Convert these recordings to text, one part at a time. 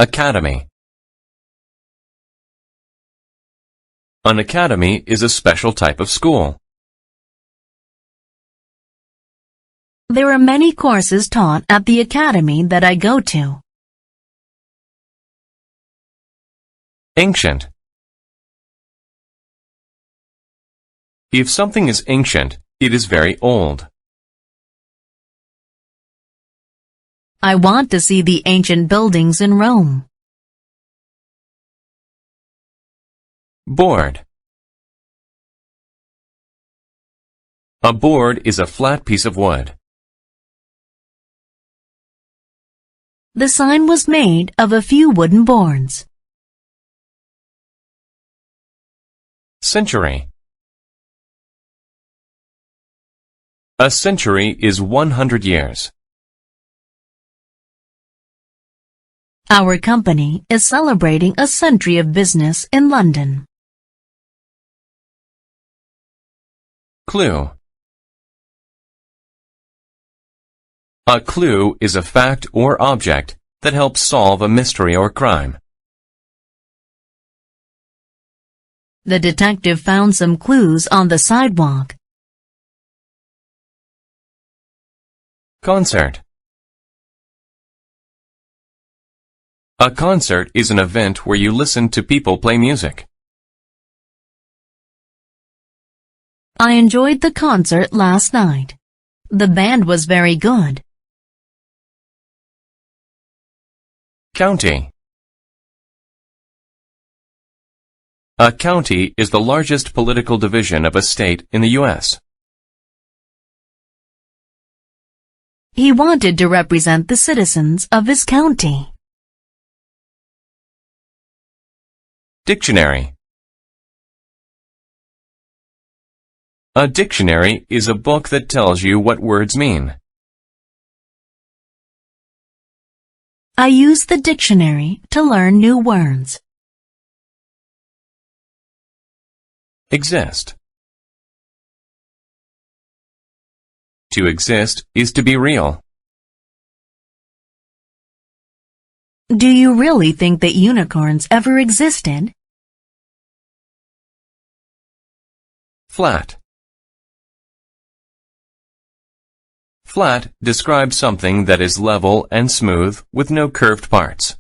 Academy. An academy is a special type of school. There are many courses taught at the academy that I go to. Ancient. If something is ancient, it is very old. I want to see the ancient buildings in Rome. Board. A board is a flat piece of wood. The sign was made of a few wooden boards. Century. A century is 100 years. Our company is celebrating a century of business in London. Clue. A clue is a fact or object that helps solve a mystery or crime. The detective found some clues on the sidewalk. Concert. A concert is an event where you listen to people play music. I enjoyed the concert last night. The band was very good. County. A county is the largest political division of a state in the U.S. He wanted to represent the citizens of his county. Dictionary. A dictionary is a book that tells you what words mean. I use the dictionary to learn new words. Exist. To exist is to be real. Do you really think that unicorns ever existed? Flat. Flat describes something that is level and smooth with no curved parts.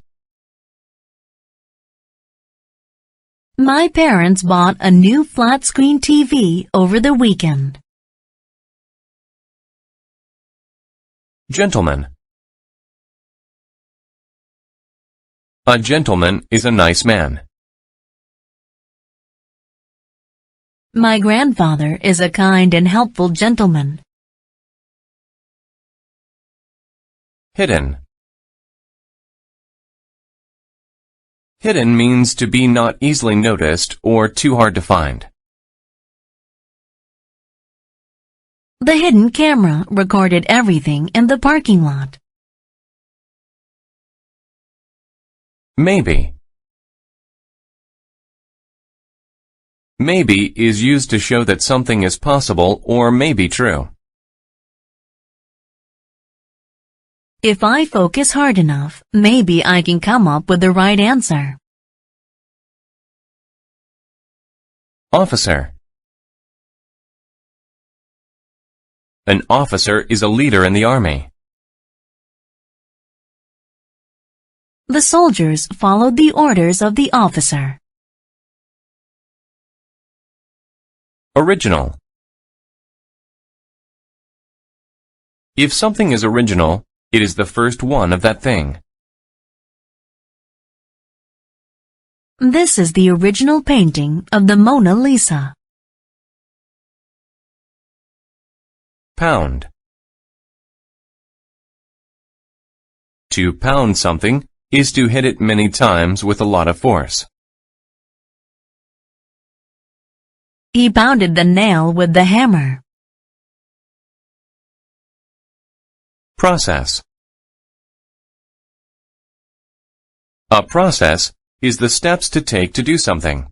My parents bought a new flat-screen TV over the weekend. Gentleman. A gentleman is a nice man. My grandfather is a kind and helpful gentleman. Hidden. Hidden means to be not easily noticed or too hard to find. The hidden camera recorded everything in the parking lot. Maybe. Maybe is used to show that something is possible or may be true. If I focus hard enough, maybe I can come up with the right answer. Officer. An officer is a leader in the army. The soldiers followed the orders of the officer. Original. If something is original, it is the first one of that thing. This is the original painting of the Mona Lisa. Pound. To pound something is to hit it many times with a lot of force. He pounded the nail with the hammer. Process. A process is the steps to take to do something.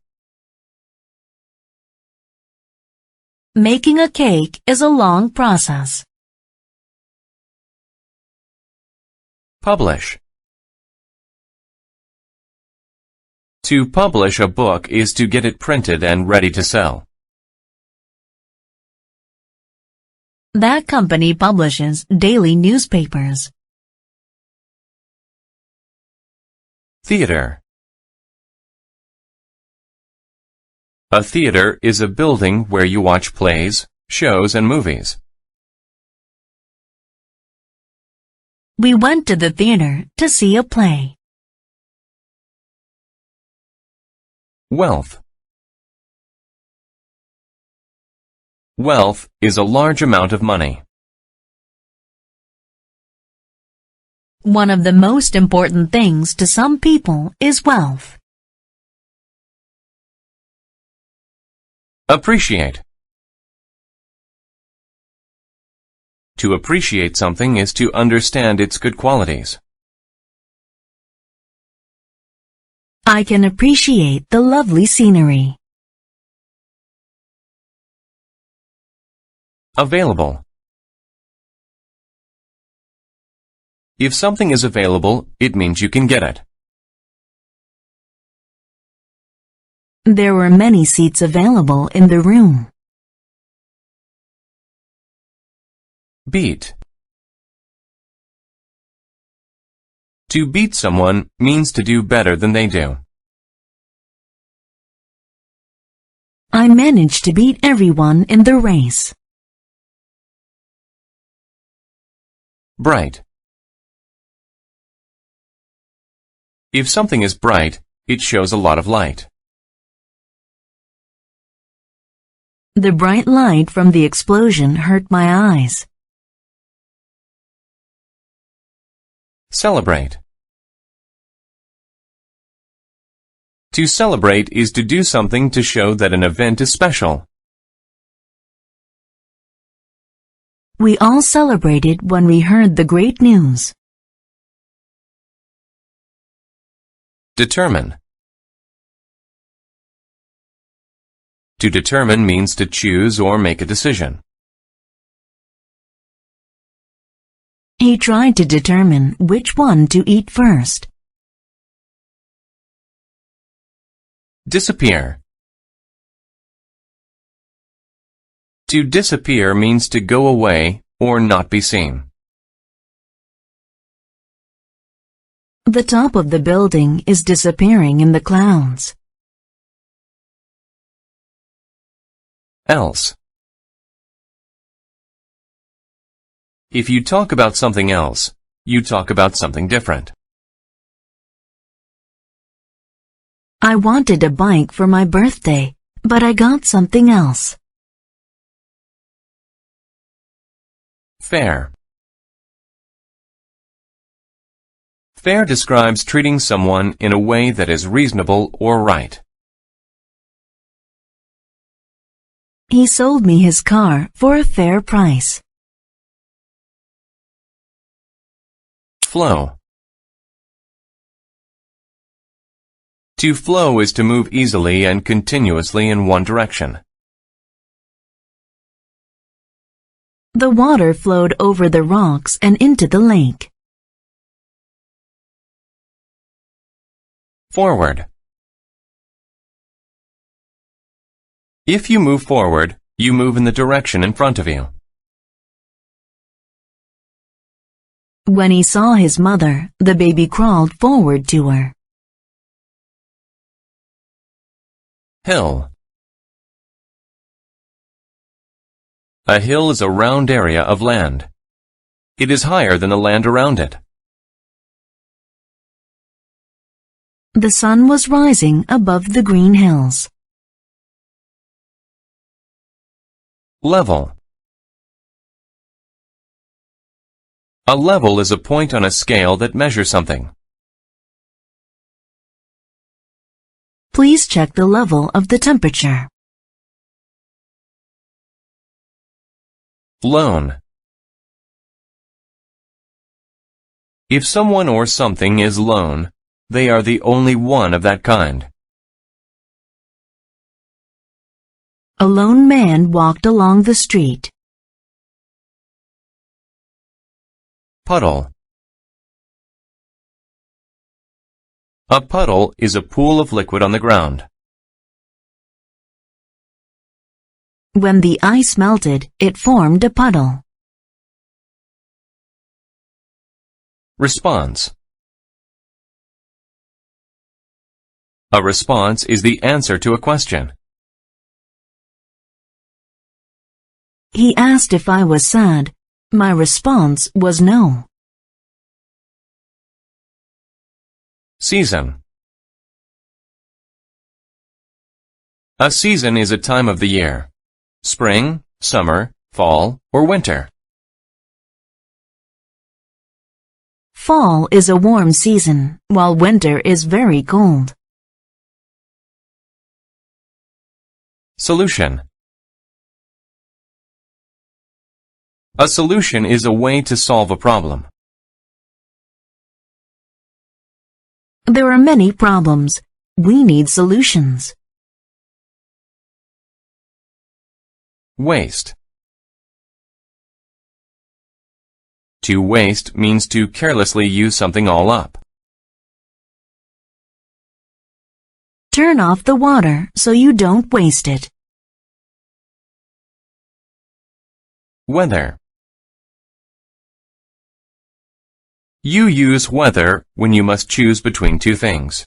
Making a cake is a long process. Publish. To publish a book is to get it printed and ready to sell. That company publishes daily newspapers. Theater. A theater is a building where you watch plays, shows, and movies. We went to the theater to see a play. Wealth. Wealth is a large amount of money. One of the most important things to some people is wealth. Appreciate. To appreciate something is to understand its good qualities. I can appreciate the lovely scenery. Available. If something is available, it means you can get it. There were many seats available in the room. Beat. To beat someone means to do better than they do. I managed to beat everyone in the race. Bright. If something is bright, it shows a lot of light. The bright light from the explosion hurt my eyes. Celebrate. To celebrate is to do something to show that an event is special. We all celebrated when we heard the great news. Determine. To determine means to choose or make a decision. He tried to determine which one to eat first. Disappear. To disappear means to go away or not be seen. The top of the building is disappearing in the clouds. Else. If you talk about something else, you talk about something different. I wanted a bike for my birthday, but I got something else. Fair. Fair describes treating someone in a way that is reasonable or right. He sold me his car for a fair price. Flow. To flow is to move easily and continuously in one direction. The water flowed over the rocks and into the lake. Forward. If you move forward, you move in the direction in front of you. When he saw his mother, the baby crawled forward to her. Hill. A hill is a round area of land. It is higher than the land around it. The sun was rising above the green hills. Level. A level is a point on a scale that measures something. Please check the level of the temperature. Lone. If someone or something is lone, they are the only one of that kind. A lone man walked along the street. Puddle. A puddle is a pool of liquid on the ground. When the ice melted, it formed a puddle. Response. A response is the answer to a question. He asked if I was sad. My response was no. Season. A season is a time of the year. Spring, summer, fall, or winter. Fall is a warm season, while winter is very cold. Solution. A solution is a way to solve a problem. There are many problems. We need solutions. Waste. To waste means to carelessly use something all up. Turn off the water so you don't waste it. Weather. You use whether when you must choose between two things.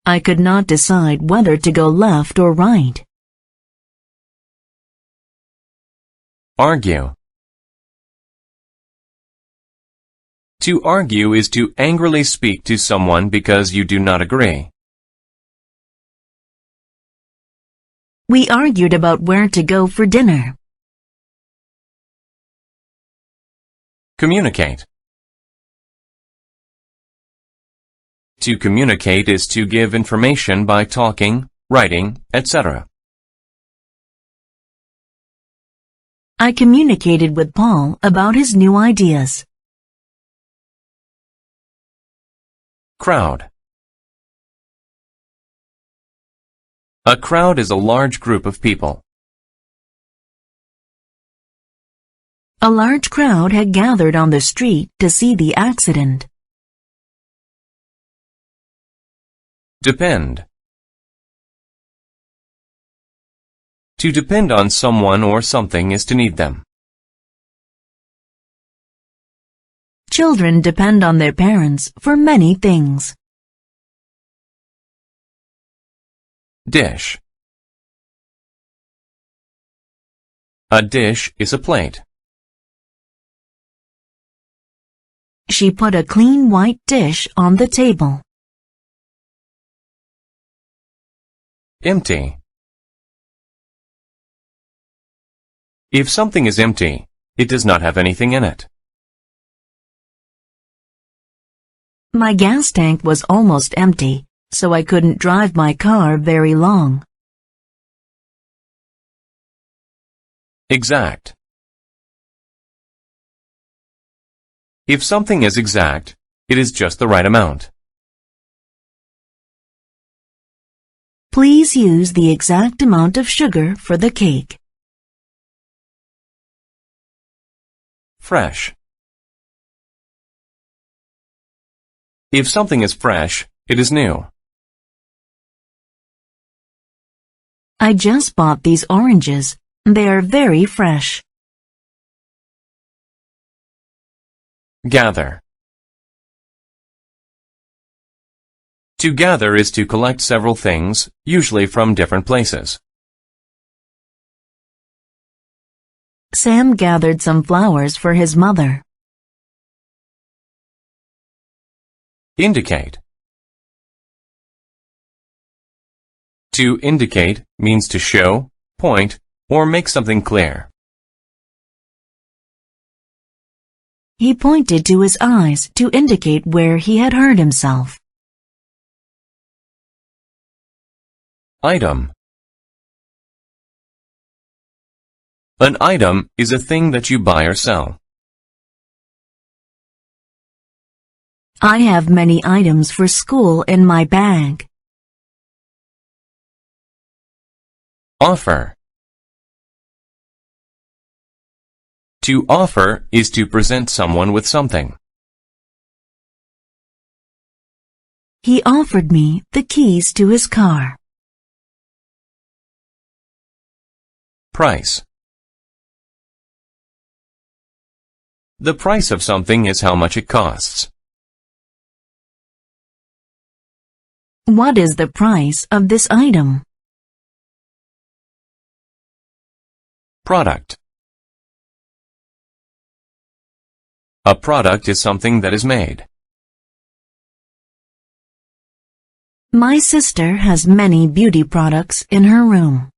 I could not decide whether to go left or right. Argue. To argue is to angrily speak to someone because you do not agree. We argued about where to go for dinner. Communicate. To communicate is to give information by talking, writing, etc. I communicated with Paul about his new ideas. Crowd. A crowd is a large group of people. A large crowd had gathered on the street to see the accident. Depend. To depend on someone or something is to need them. Children depend on their parents for many things. Dish. A dish is a plate. She put a clean white dish on the table. Empty. If something is empty, it does not have anything in it. My gas tank was almost empty, so I couldn't drive my car very long. Exact. If something is exact, it is just the right amount. Please use the exact amount of sugar for the cake. Fresh. If something is fresh, it is new. I just bought these oranges. They are very fresh. Gather. To gather is to collect several things, usually from different places. Sam gathered some flowers for his mother. Indicate. To indicate means to show, point, or make something clear. He pointed to his eyes to indicate where he had hurt himself. Item. An item is a thing that you buy or sell. I have many items for school in my bag. Offer. To offer is to present someone with something. He offered me the keys to his car. Price. The price of something is how much it costs. What is the price of this item? Product. A product is something that is made. My sister has many beauty products in her room.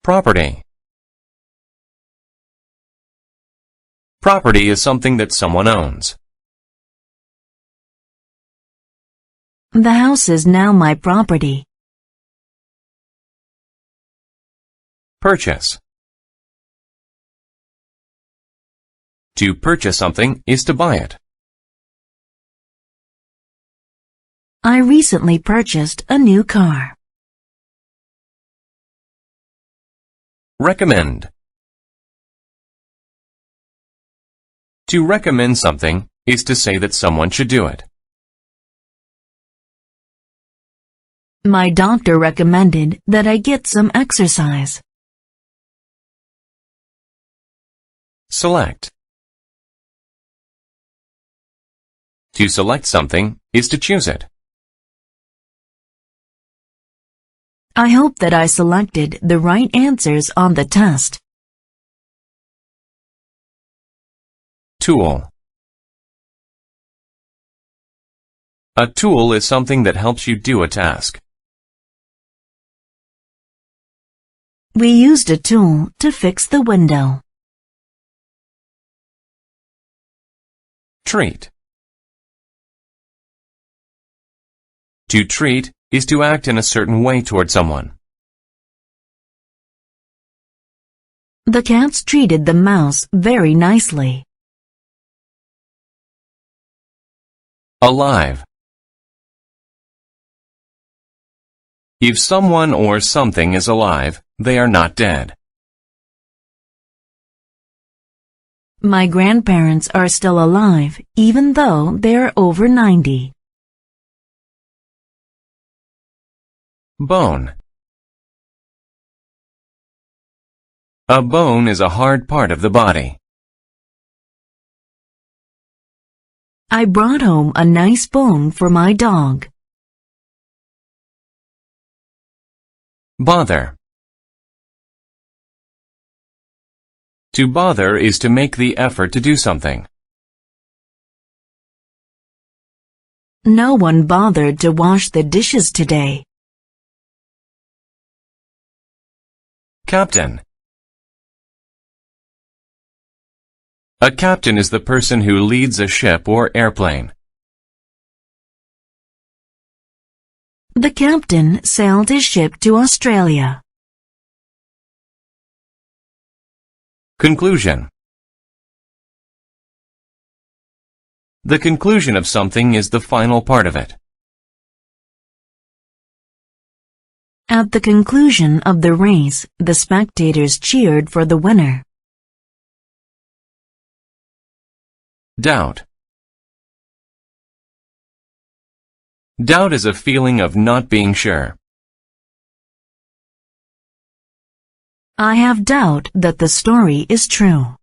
Property. Property is something that someone owns. The house is now my property. Purchase. To purchase something is to buy it. I recently purchased a new car. Recommend. To recommend something is to say that someone should do it. My doctor recommended that I get some exercise. Select. To select something is to choose it. I hope that I selected the right answers on the test. Tool. A tool is something that helps you do a task. We used a tool to fix the window. Treat. To treat is to act in a certain way toward someone. The cats treated the mouse very nicely. Alive. If someone or something is alive, they are not dead. My grandparents are still alive, even though they are over 90. Bone. A bone is a hard part of the body. I brought home a nice bone for my dog. Bother. To bother is to make the effort to do something. No one bothered to wash the dishes today. Captain. A captain is the person who leads a ship or airplane. The captain sailed his ship to Australia. Conclusion. The conclusion of something is the final part of it. At the conclusion of the race, the spectators cheered for the winner. Doubt. Doubt is a feeling of not being sure. I have doubt that the story is true.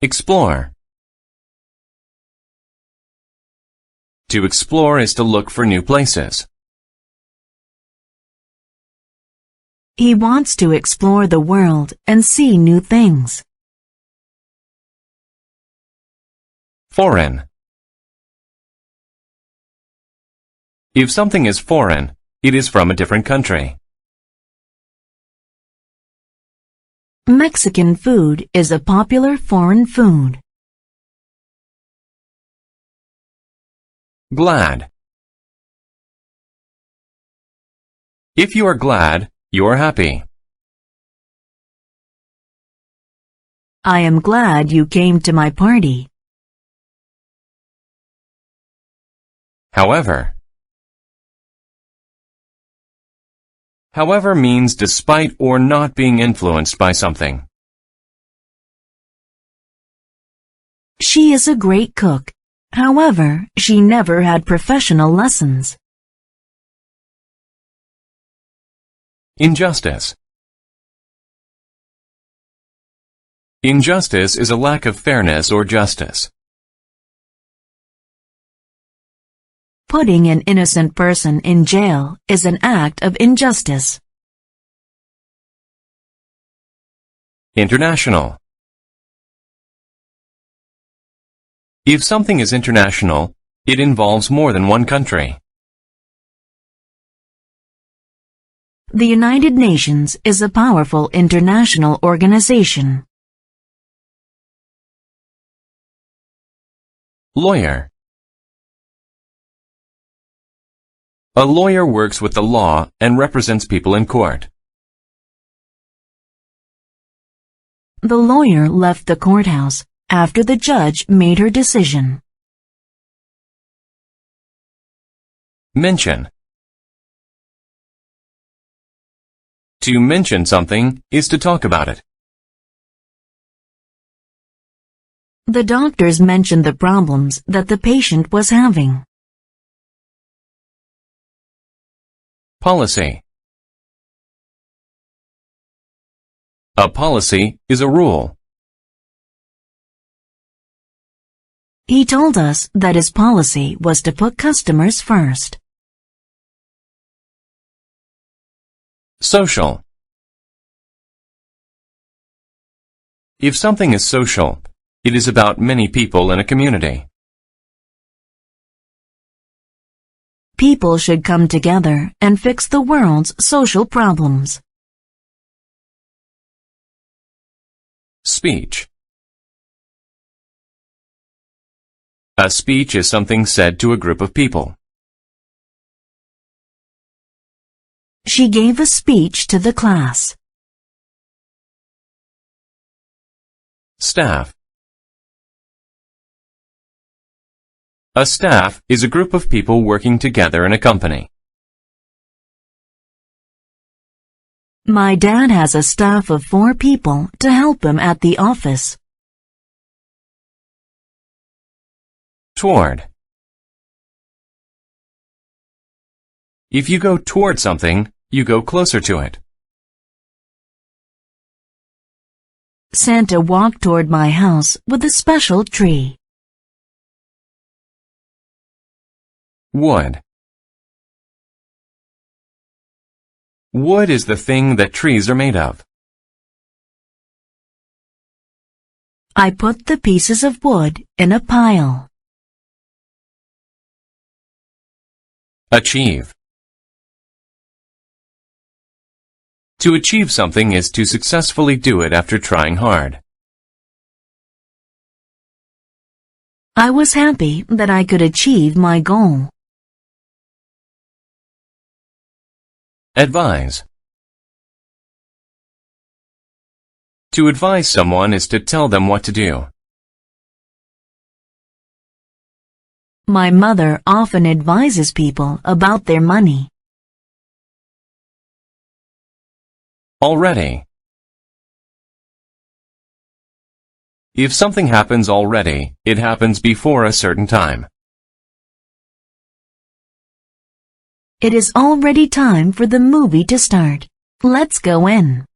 Explore. To explore is to look for new places. He wants to explore the world and see new things. Foreign. If something is foreign, it is from a different country. Mexican food is a popular foreign food. Glad. If you are glad, you are happy. I am glad you came to my party. However. However means despite or not being influenced by something. She is a great cook. However, she never had professional lessons. Injustice. Injustice is a lack of fairness or justice. Putting an innocent person in jail is an act of injustice. International. If something is international, it involves more than one country. The United Nations is a powerful international organization. Lawyer. A lawyer works with the law and represents people in court. The lawyer left the courthouse after the judge made her decision. Mention. To mention something is to talk about it. The doctors mentioned the problems that the patient was having. Policy. A policy is a rule. He told us that his policy was to put customers first. Social. If something is social, it is about many people in a community. People should come together and fix the world's social problems. Speech. A speech is something said to a group of people. She gave a speech to the class. Staff. A staff is a group of people working together in a company. My dad has a staff of 4 people to help him at the office. Toward. If you go toward something, you go closer to it. Santa walked toward my house with a special tree. Wood. Wood is the thing that trees are made of. I put the pieces of wood in a pile. Achieve. To achieve something is to successfully do it after trying hard. I was happy that I could achieve my goal. Advise. To advise someone is to tell them what to do. My mother often advises people about their money. Already. If something happens already, it happens before a certain time. It is already time for the movie to start. Let's go in.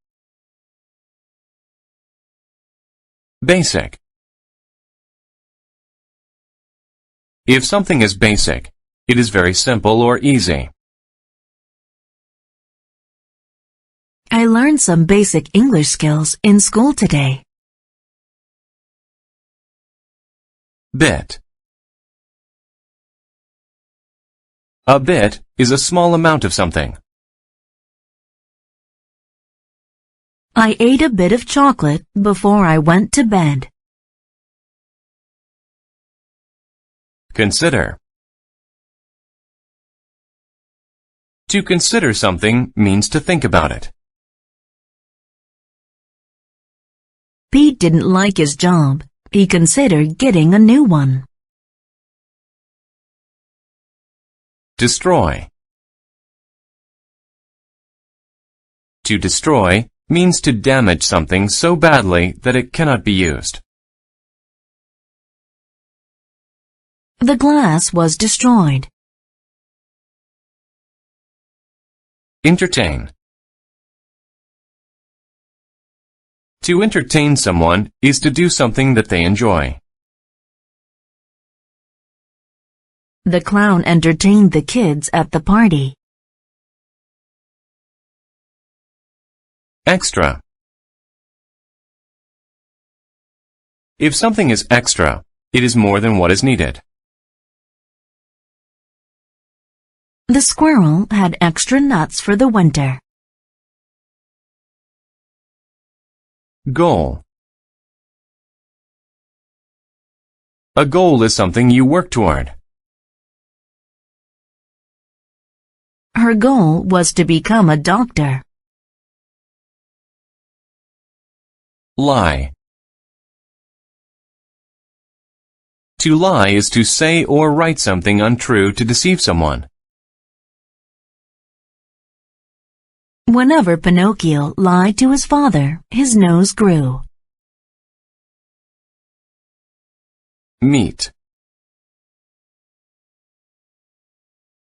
Basic. If something is basic, it is very simple or easy. I learned some basic English skills in school today. Bit. A bit is a small amount of something. I ate a bit of chocolate before I went to bed. Consider. To consider something means to think about it. Pete didn't like his job. He considered getting a new one. Destroy. To destroy means to damage something so badly that it cannot be used. The glass was destroyed. Entertain. To entertain someone is to do something that they enjoy. The clown entertained the kids at the party. Extra. If something is extra, it is more than what is needed. The squirrel had extra nuts for the winter. Goal. A goal is something you work toward. Her goal was to become a doctor. Lie. To lie is to say or write something untrue to deceive someone. Whenever Pinocchio lied to his father, his nose grew. Meat.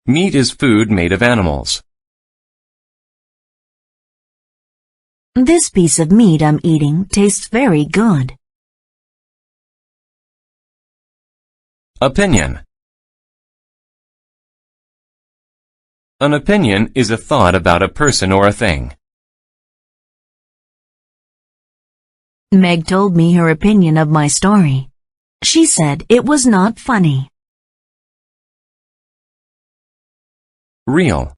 Meat is food made of animals. This piece of meat I'm eating tastes very good. Opinion. An opinion is a thought about a person or a thing. Meg told me her opinion of my story. She said it was not funny. Real.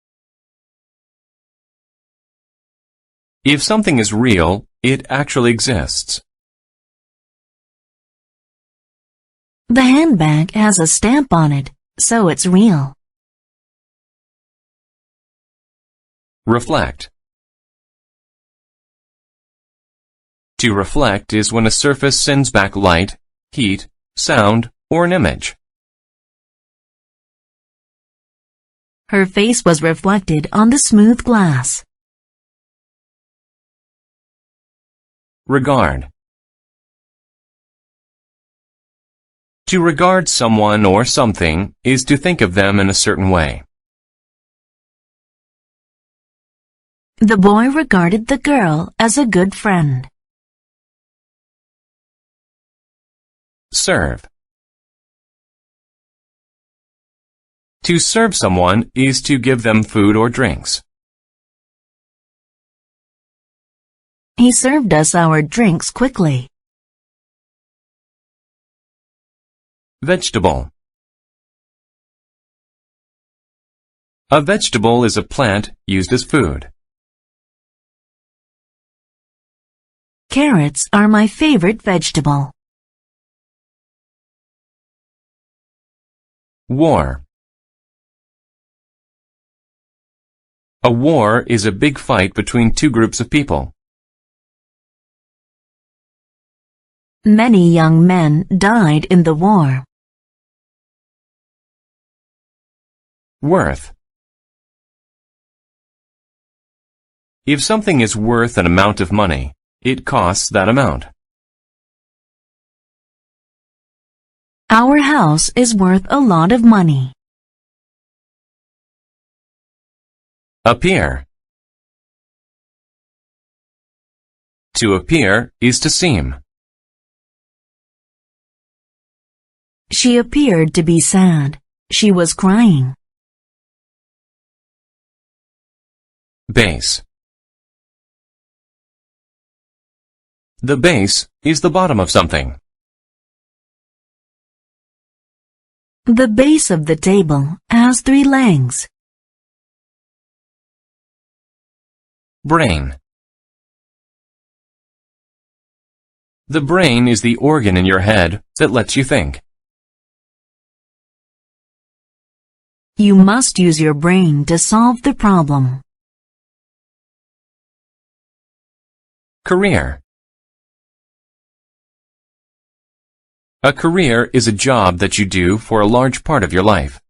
If something is real, it actually exists. The handbag has a stamp on it, so it's real. Reflect. To reflect is when a surface sends back light, heat, sound, or an image. Her face was reflected on the smooth glass. Regard. To regard someone or something is to think of them in a certain way. The boy regarded the girl as a good friend. Serve. To serve someone is to give them food or drinks. He served us our drinks quickly. Vegetable. A vegetable is a plant used as food. Carrots are my favorite vegetable. War. A war is a big fight between two groups of people. Many young men died in the war. Worth. If something is worth an amount of money, it costs that amount. Our house is worth a lot of money. Appear. To appear is to seem. She appeared to be sad. She was crying. Base. The base is the bottom of something. The base of the table has 3 legs. Brain. The brain is the organ in your head that lets you think. You must use your brain to solve the problem. Career. A career is a job that you do for a large part of your life.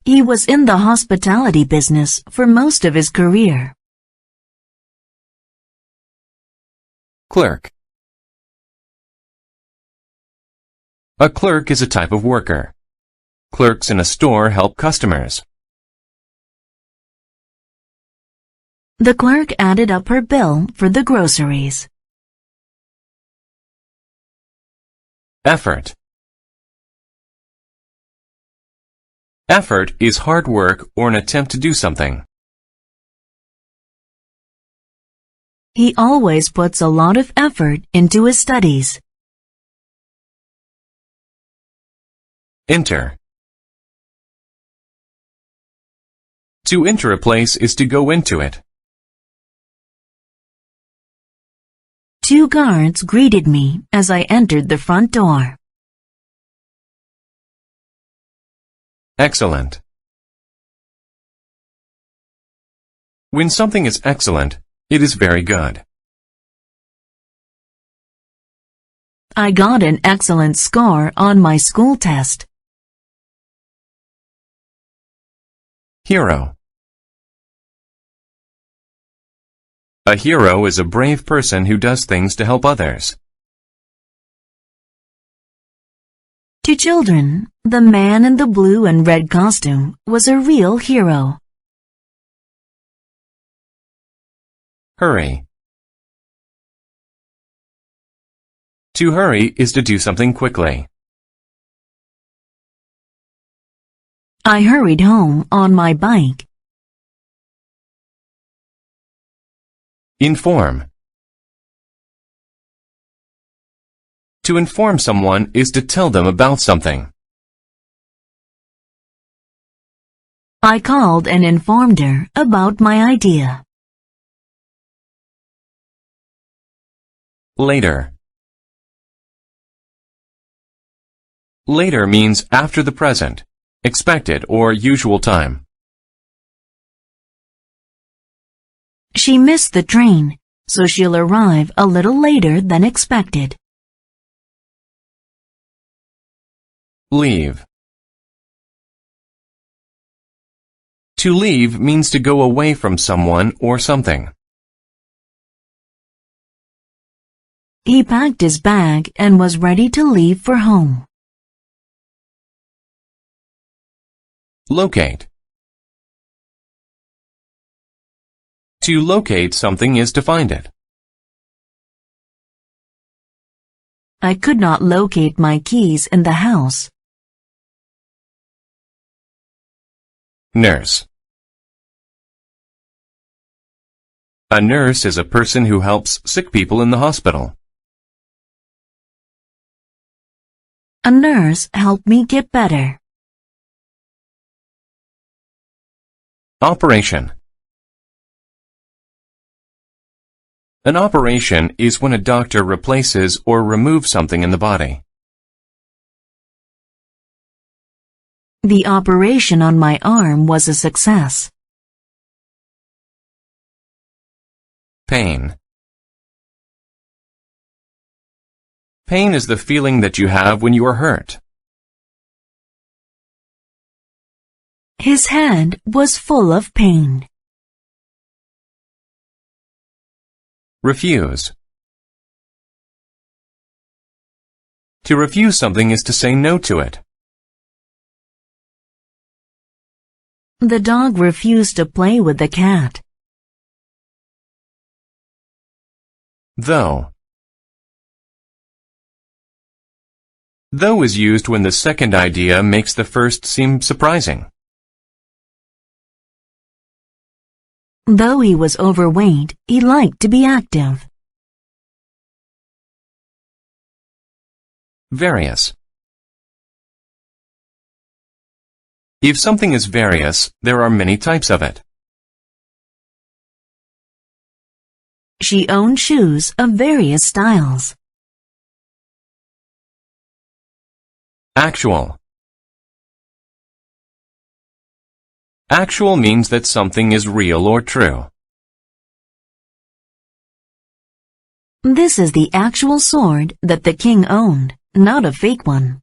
He was in the hospitality business for most of his career. Clerk. A clerk is a type of worker. Clerks in a store help customers. The clerk added up her bill for the groceries. Effort. Effort is hard work or an attempt to do something. He always puts a lot of effort into his studies. Enter. To enter a place is to go into it. Two guards greeted me as I entered the front door. Excellent. When something is excellent, it is very good. I got an excellent score on my school test. Hero. A hero is a brave person who does things to help others. To children, the man in the blue and red costume was a real hero. Hurry. To hurry is to do something quickly. I hurried home on my bike. Inform. To inform someone is to tell them about something. I called and informed her about my idea. Later. Later means after the present, expected or usual time. She missed the train, so she'll arrive a little later than expected. Leave. To leave means to go away from someone or something. He packed his bag and was ready to leave for home. Locate. To locate something is to find it. I could not locate my keys in the house. Nurse. A nurse is a person who helps sick people in the hospital. A nurse helped me get better. Operation. An operation is when a doctor replaces or removes something in the body. The operation on my arm was a success. Pain. Pain is the feeling that you have when you are hurt. His head was full of pain. Refuse. To refuse something is to say no to it. The dog refused to play with the cat. Though. Though is used when the second idea makes the first seem surprising. Though he was overweight, he liked to be active. Various. If something is various, there are many types of it. She owned shoes of various styles. Actual. Actual means that something is real or true. This is the actual sword that the king owned, not a fake one.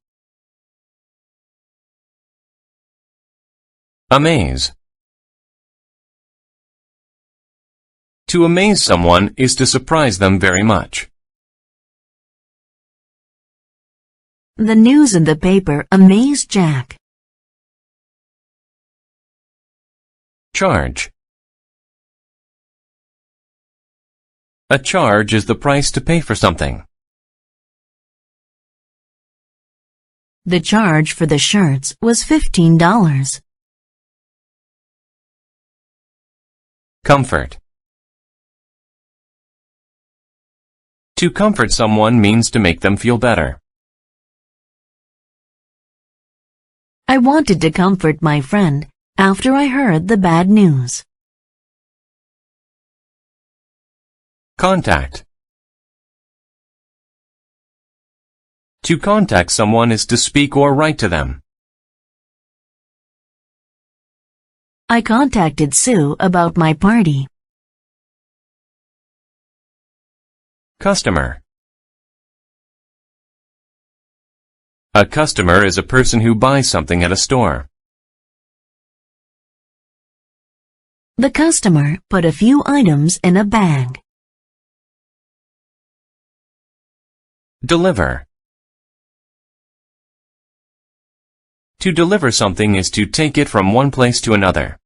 Amaze. To amaze someone is to surprise them very much. The news in the paper amazed Jack. Charge. A charge is the price to pay for something. The charge for the shirts was $15. Comfort. To comfort someone means to make them feel better. I wanted to comfort my friend after I heard the bad news. Contact. To contact someone is to speak or write to them. I contacted Sue about my party. Customer. A customer is a person who buys something at a store. The customer put a few items in a bag. Deliver. To deliver something is to take it from one place to another.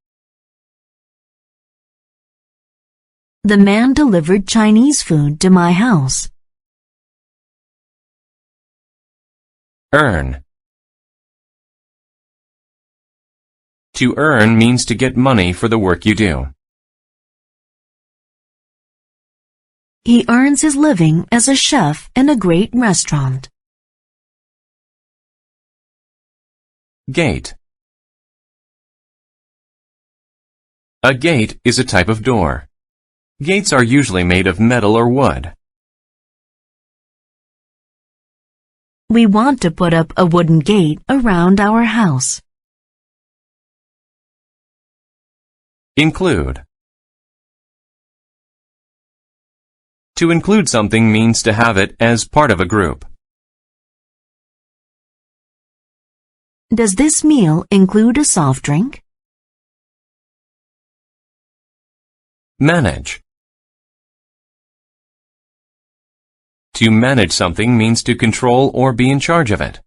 The man delivered Chinese food to my house. Earn. To earn means to get money for the work you do. He earns his living as a chef in a great restaurant. Gate. A gate is a type of door. Gates are usually made of metal or wood. We want to put up a wooden gate around our house. Include. To include something means to have it as part of a group. Does this meal include a soft drink? Manage. To manage something means to control or be in charge of it.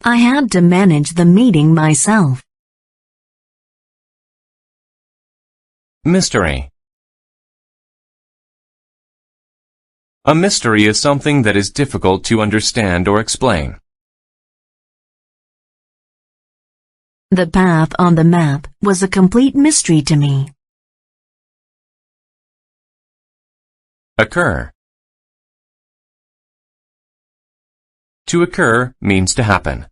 I had to manage the meeting myself. Mystery. A mystery is something that is difficult to understand or explain. The path on the map was a complete mystery to me. Occur. To occur means to happen.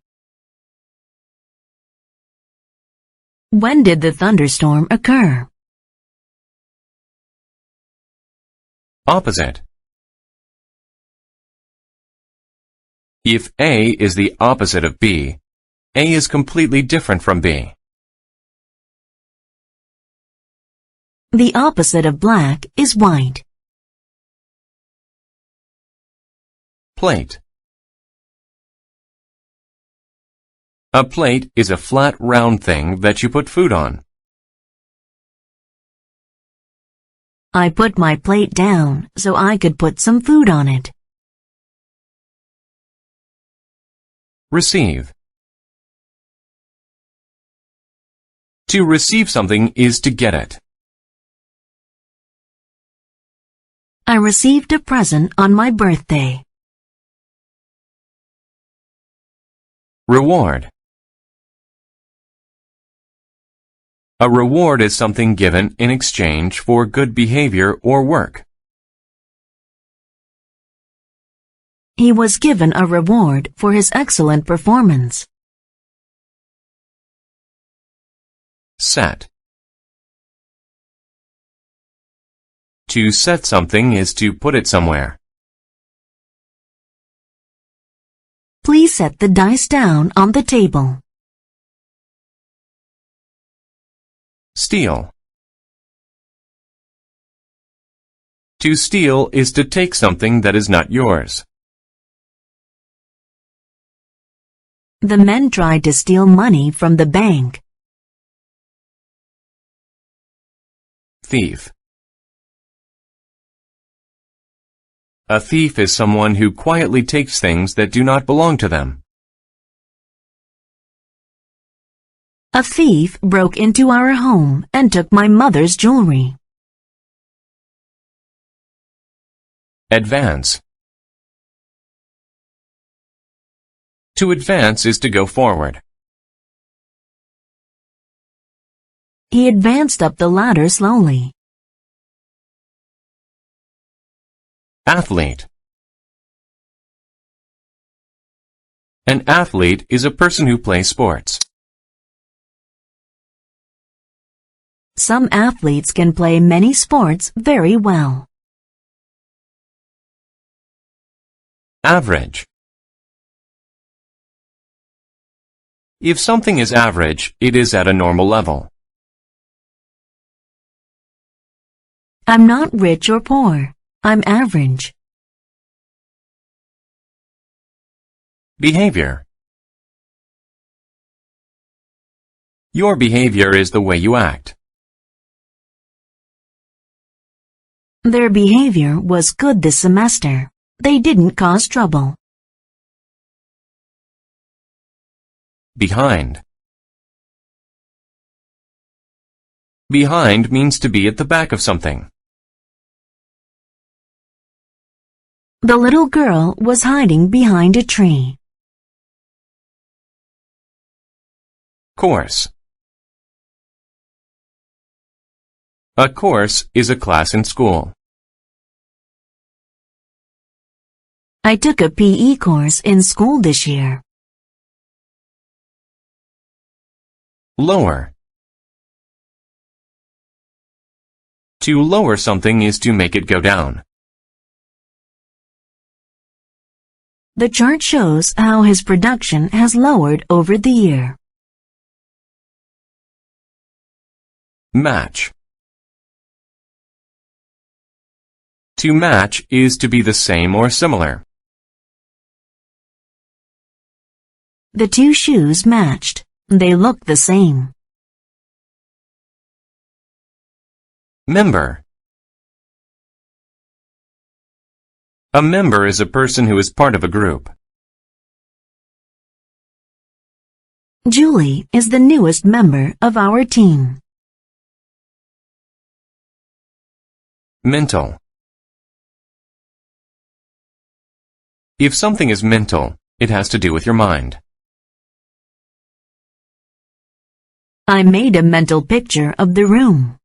When did the thunderstorm occur? Opposite. If A is the opposite of B, A is completely different from B. The opposite of black is white. Plate. A plate is a flat, round thing that you put food on. I put my plate down so I could put some food on it. Receive. To receive something is to get it. I received a present on my birthday. Reward. A reward is something given in exchange for good behavior or work. He was given a reward for his excellent performance. Set. To set something is to put it somewhere. Please set the dice down on the table. Steal. To steal is to take something that is not yours. The men tried to steal money from the bank. Thief. A thief is someone who quietly takes things that do not belong to them. A thief broke into our home and took my mother's jewelry. Advance. To advance is to go forward. He advanced up the ladder slowly. Athlete. An athlete is a person who plays sports. Some athletes can play many sports very well. Average. If something is average, it is at a normal level. I'm not rich or poor. I'm average. Behavior. Your behavior is the way you act. Their behavior was good this semester. They didn't cause trouble. Behind. Behind means to be at the back of something. The little girl was hiding behind a tree. Course. A course is a class in school. I took a PE course in school this year. Lower. To lower something is to make it go down. The chart shows how his production has lowered over the year. Match. To match is to be the same or similar. The two shoes matched. They looked the same. Member. A member is a person who is part of a group. Julie is the newest member of our team. Mental. If something is mental, it has to do with your mind. I made a mental picture of the room.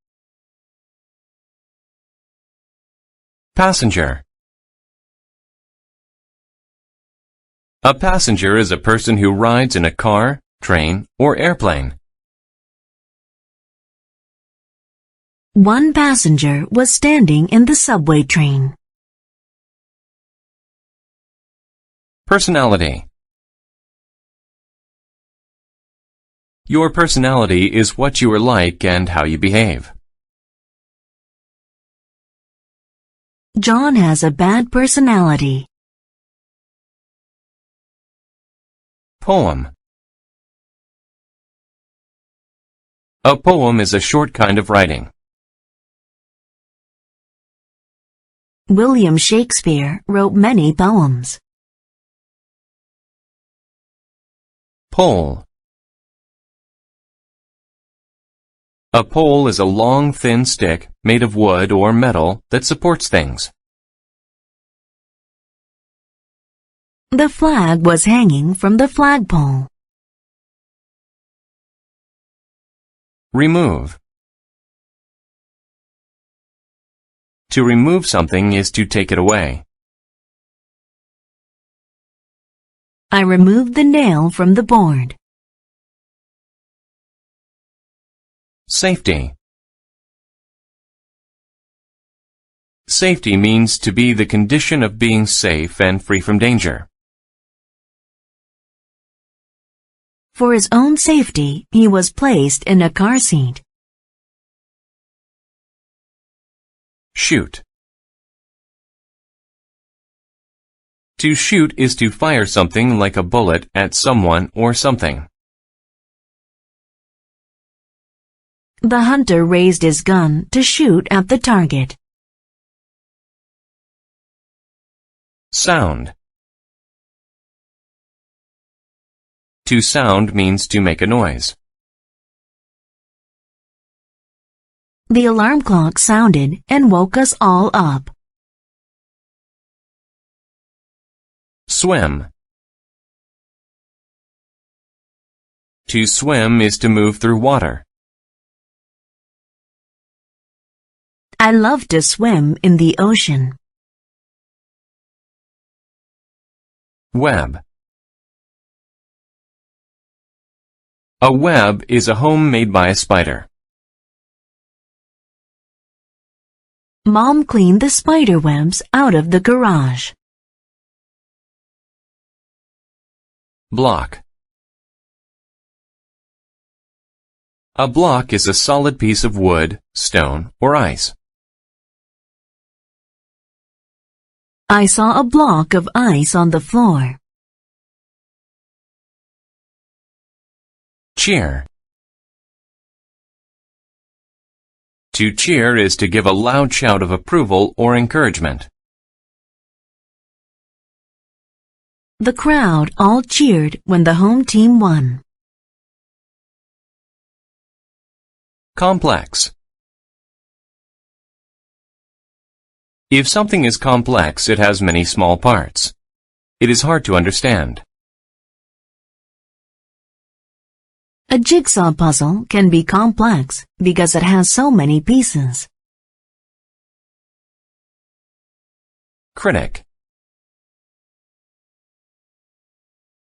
Passenger. A passenger is a person who rides in a car, train, or airplane. One passenger was standing in the subway train. Personality. Your personality is what you are like and how you behave. John has a bad personality. Poem. A poem is a short kind of writing. William Shakespeare wrote many poems. Pole. A pole is a long, thin stick made of wood or metal that supports things. The flag was hanging from the flagpole. Remove. To remove something is to take it away. I removed the nail from the board. Safety. Safety means to be the condition of being safe and free from danger. For his own safety, he was placed in a car seat. Shoot. To shoot is to fire something like a bullet at someone or something. The hunter raised his gun to shoot at the target. Sound. To sound means to make a noise. The alarm clock sounded and woke us all up. Swim. To swim is to move through water. I love to swim in the ocean. Web. A web is a home made by a spider. Mom cleaned the spider webs out of the garage. Block. A block is a solid piece of wood, stone, or ice. I saw a block of ice on the floor. Cheer. To cheer is to give a loud shout of approval or encouragement. The crowd all cheered when the home team won. Complex. If something is complex, it has many small parts. It is hard to understand. A jigsaw puzzle can be complex because it has so many pieces. Critic.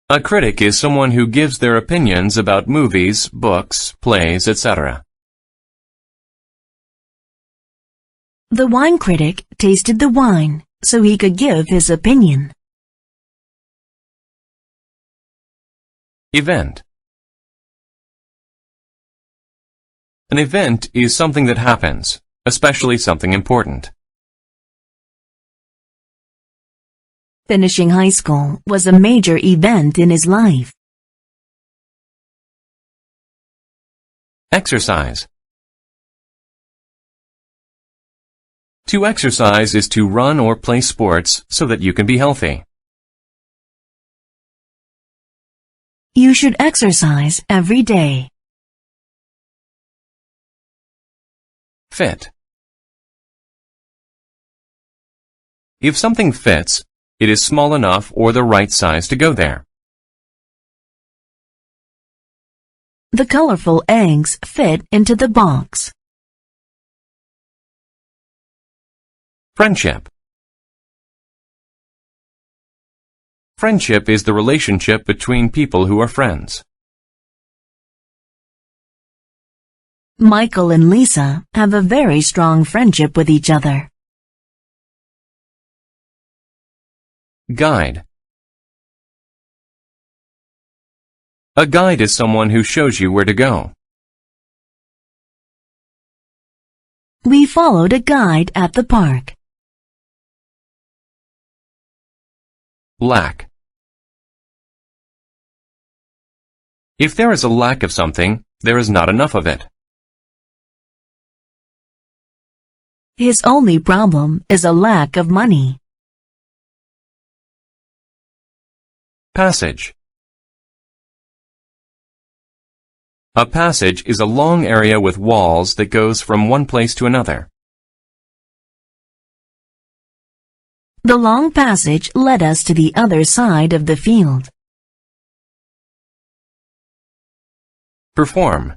A critic is someone who gives their opinions about movies, books, plays, etc. The wine critic tasted the wine so he could give his opinion. Event. An event is something that happens, especially something important. Finishing high school was a major event in his life. Exercise. To exercise is to run or play sports so that you can be healthy. You should exercise every day. Fit. If something fits, it is small enough or the right size to go there. The colorful eggs fit into the box. Friendship. Friendship is the relationship between people who are friends. Michael and Lisa have a very strong friendship with each other. Guide. A guide is someone who shows you where to go. We followed a guide at the park. Lack. If there is a lack of something, there is not enough of it. His only problem is a lack of money. Passage. A passage is a long area with walls that goes from one place to another. The long passage led us to the other side of the field. Perform.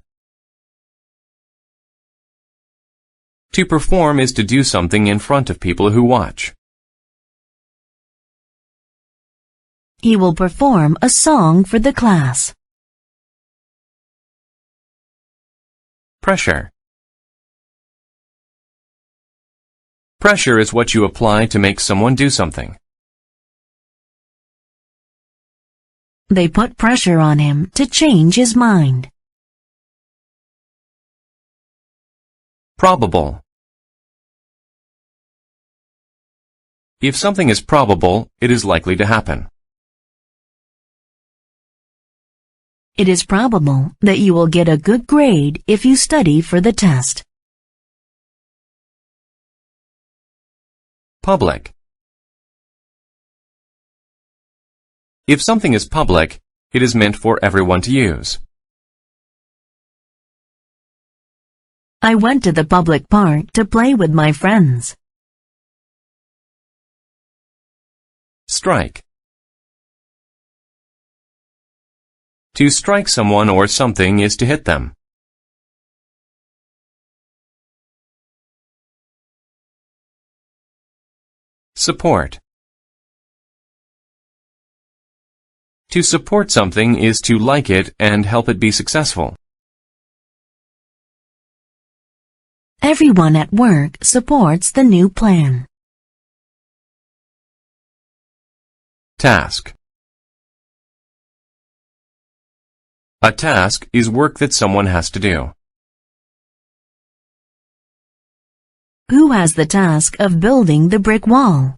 To perform is to do something in front of people who watch. He will perform a song for the class. Pressure. Pressure is what you apply to make someone do something. They put pressure on him to change his mind. Probable. If something is probable, it is likely to happen. It is probable that you will get a good grade if you study for the test. Public. If something is public, it is meant for everyone to use. I went to the public park to play with my friends. Strike. To strike someone or something is to hit them. Support. To support something is to like it and help it be successful. Everyone at work supports the new plan. Task. A task is work that someone has to do. Who has the task of building the brick wall?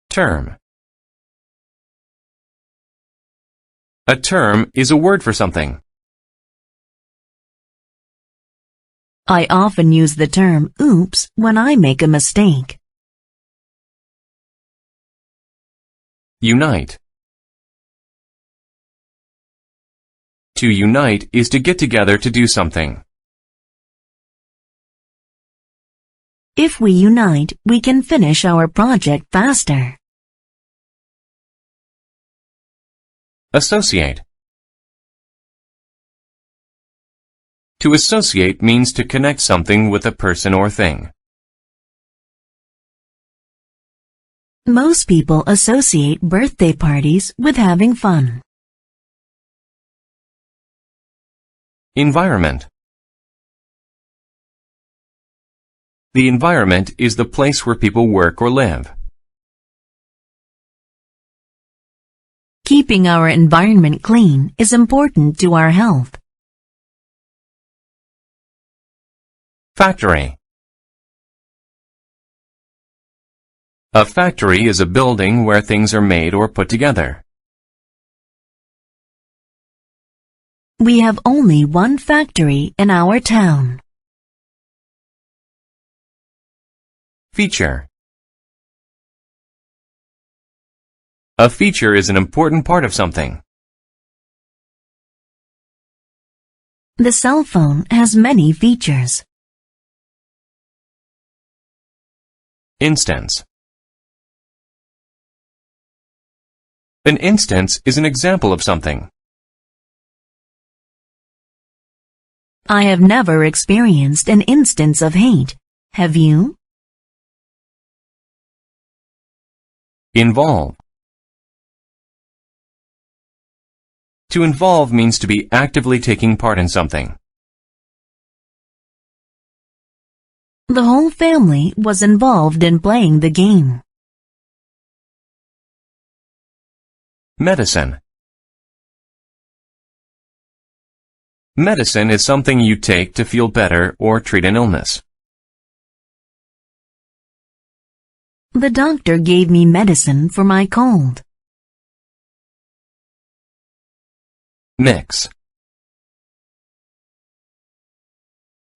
Term. A term is a word for something. I often use the term oops when I make a mistake. Unite. To unite is to get together to do something. If we unite, we can finish our project faster. Associate. To associate means to connect something with a person or thing. Most people associate birthday parties with having fun. Environment. The environment is the place where people work or live. Keeping our environment clean is important to our health. Factory. A factory is a building where things are made or put together. We have only one factory in our town. Feature. A feature is an important part of something. The cell phone has many features. Instance. An instance is an example of something. I have never experienced an instance of hate. Have you? Involve. To involve means to be actively taking part in something. The whole family was involved in playing the game. Medicine. Medicine is something you take to feel better or treat an illness. The doctor gave me medicine for my cold. Mix.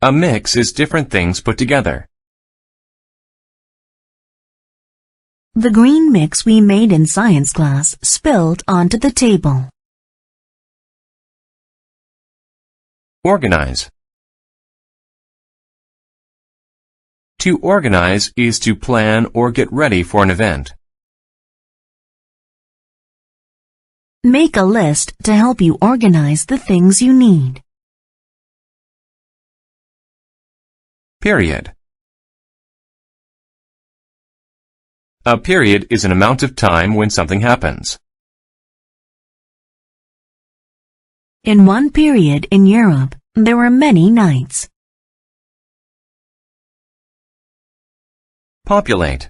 A mix is different things put together. The green mix we made in science class spilled onto the table. Organize. To organize is to plan or get ready for an event. Make a list to help you organize the things you need. Period. A period is an amount of time when something happens. In one period in Europe, there were many nights. Populate.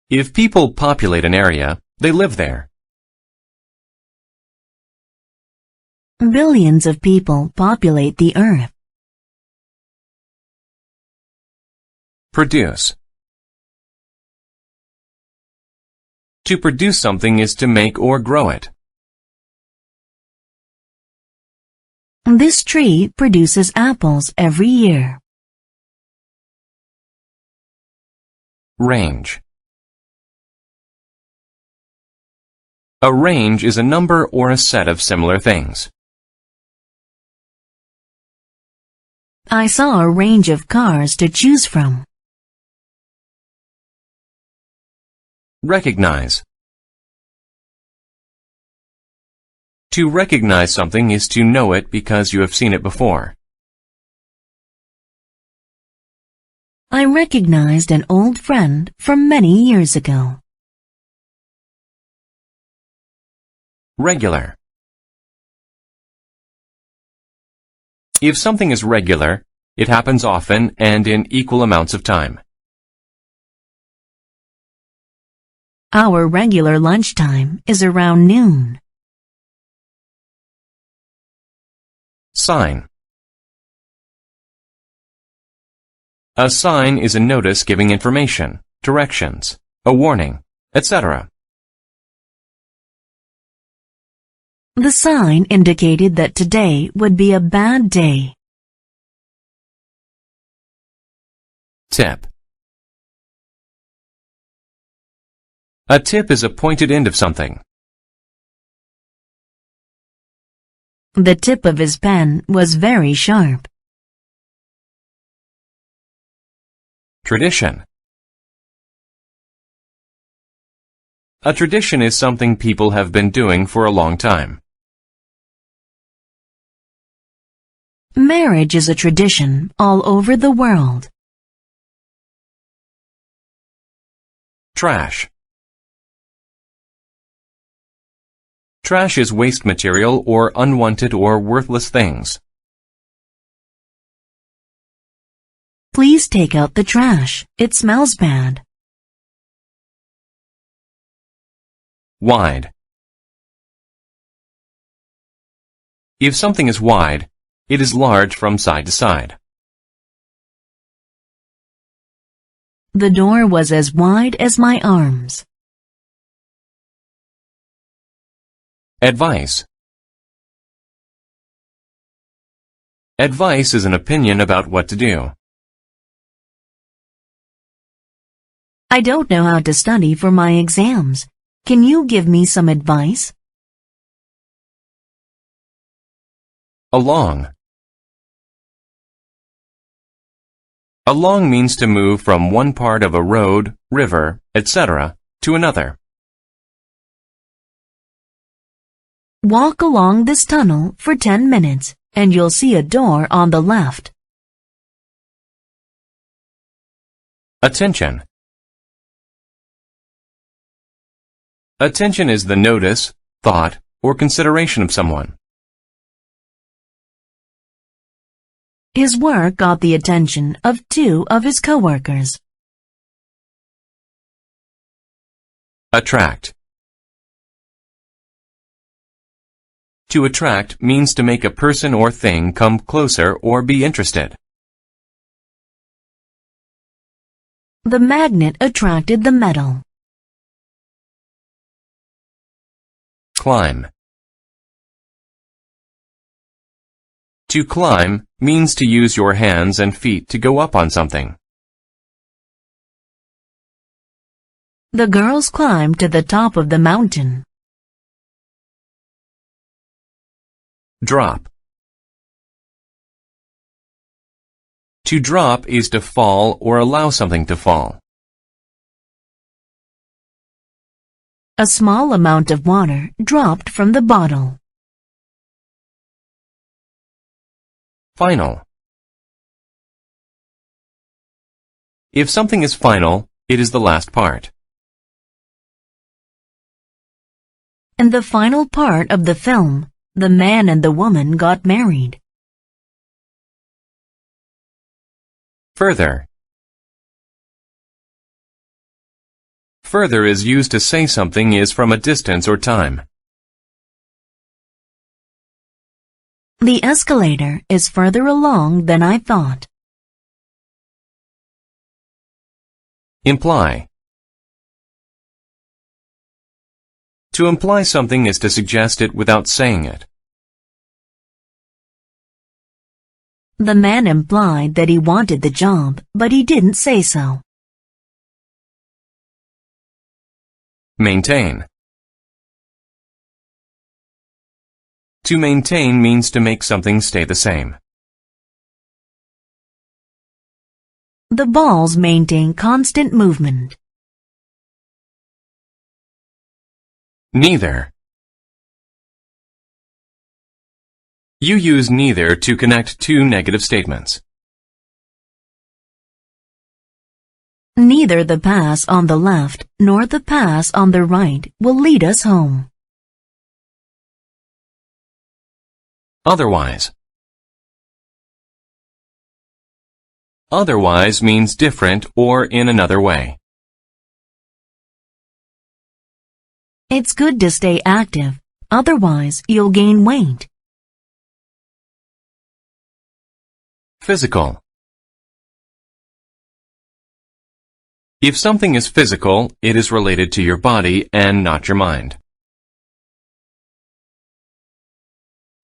If people populate an area, they live there. Billions of people populate the earth. Produce. To produce something is to make or grow it. This tree produces apples every year. Range. A range is a number or a set of similar things. I saw a range of cars to choose from. Recognize. To recognize something is to know it because you have seen it before. I recognized an old friend from many years ago. Regular. If something is regular, it happens often and in equal amounts of time. Our regular lunchtime is around noon. Sign. A sign is a notice giving information, directions, a warning, etc. The sign indicated that today would be a bad day. Tip. A tip is a pointed end of something. The tip of his pen was very sharp. Tradition. A tradition is something people have been doing for a long time. Marriage is a tradition all over the world. Trash. Trash is waste material or unwanted or worthless things. Please take out the trash. It smells bad. Wide. If something is wide, it is large from side to side. The door was as wide as my arms. Advice. Advice is an opinion about what to do. I don't know how to study for my exams. Can you give me some advice? Along. Along means to move from one part of a road, river, etc. to another. Walk along this tunnel for 10 minutes and you'll see a door on the left. Attention. Attention is the notice, thought, or consideration of someone. His work got the attention of 2 of his coworkers. Attract. To attract means to make a person or thing come closer or be interested. The magnet attracted the metal. Climb. To climb means to use your hands and feet to go up on something. The girls climbed to the top of the mountain. Drop. To drop is to fall or allow something to fall. A small amount of water dropped from the bottle. Final. If something is final, it is the last part. In the final part of the film, the man and the woman got married. Further. Further is used to say something is from a distance or time. The escalator is further along than I thought. Imply. To imply something is to suggest it without saying it. The man implied that he wanted the job, but he didn't say so. Maintain. To maintain means to make something stay the same. The balls maintain constant movement. Neither. You use neither to connect two negative statements. Neither the pass on the left nor the pass on the right will lead us home. Otherwise. Otherwise means different or in another way. It's good to stay active, otherwise you'll gain weight. Physical. If something is physical, it is related to your body and not your mind.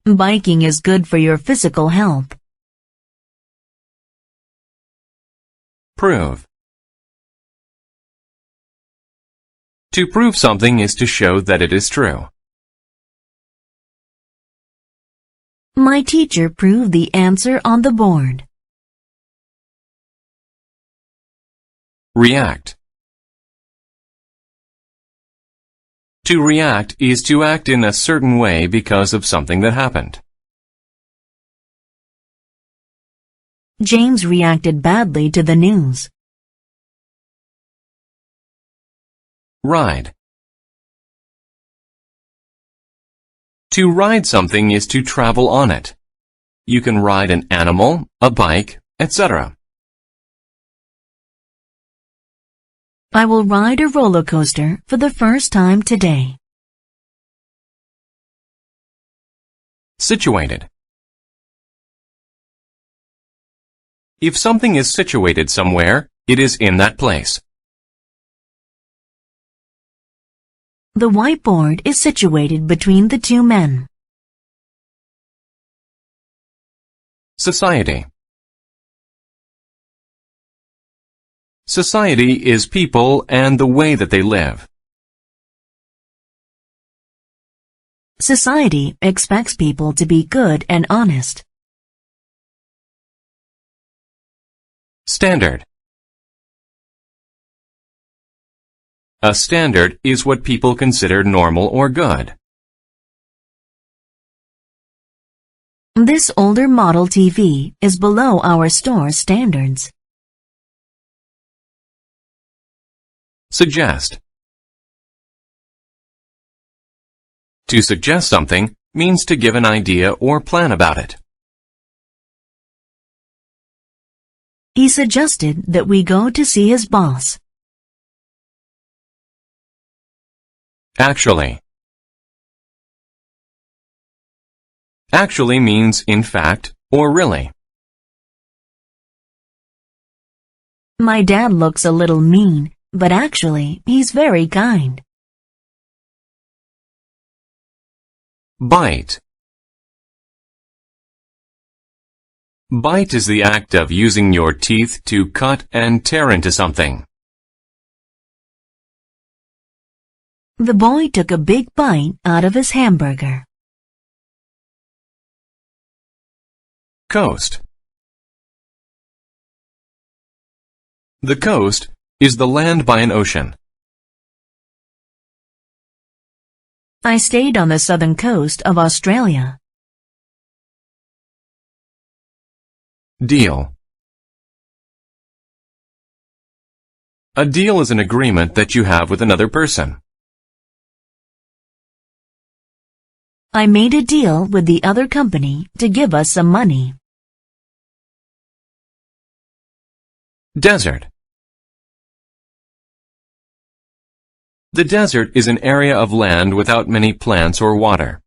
Biking is good for your physical health. Prove. To prove something is to show that it is true. My teacher proved the answer on the board. React. To react is to act in a certain way because of something that happened. James reacted badly to the news. Ride. To ride something is to travel on it. You can ride an animal, a bike, etc. I will ride a roller coaster for the first time today. Situated. If something is situated somewhere, it is in that place. The whiteboard is situated between the two men. Society. Society is people and the way that they live. Society expects people to be good and honest. Standard. A standard is what people consider normal or good. This older model TV is below our store standards. Suggest. To suggest something means to give an idea or plan about it. He suggested that we go to see his boss. Actually. Actually means in fact or really. My dad looks a little mean, but actually he's very kind. Bite. Bite is the act of using your teeth to cut and tear into something. The boy took a big bite out of his hamburger. Coast. The coast is the land by an ocean. I stayed on the southern coast of Australia. Deal. A deal is an agreement that you have with another person. I made a deal with the other company to give us some money. Desert. The desert is an area of land without many plants or water.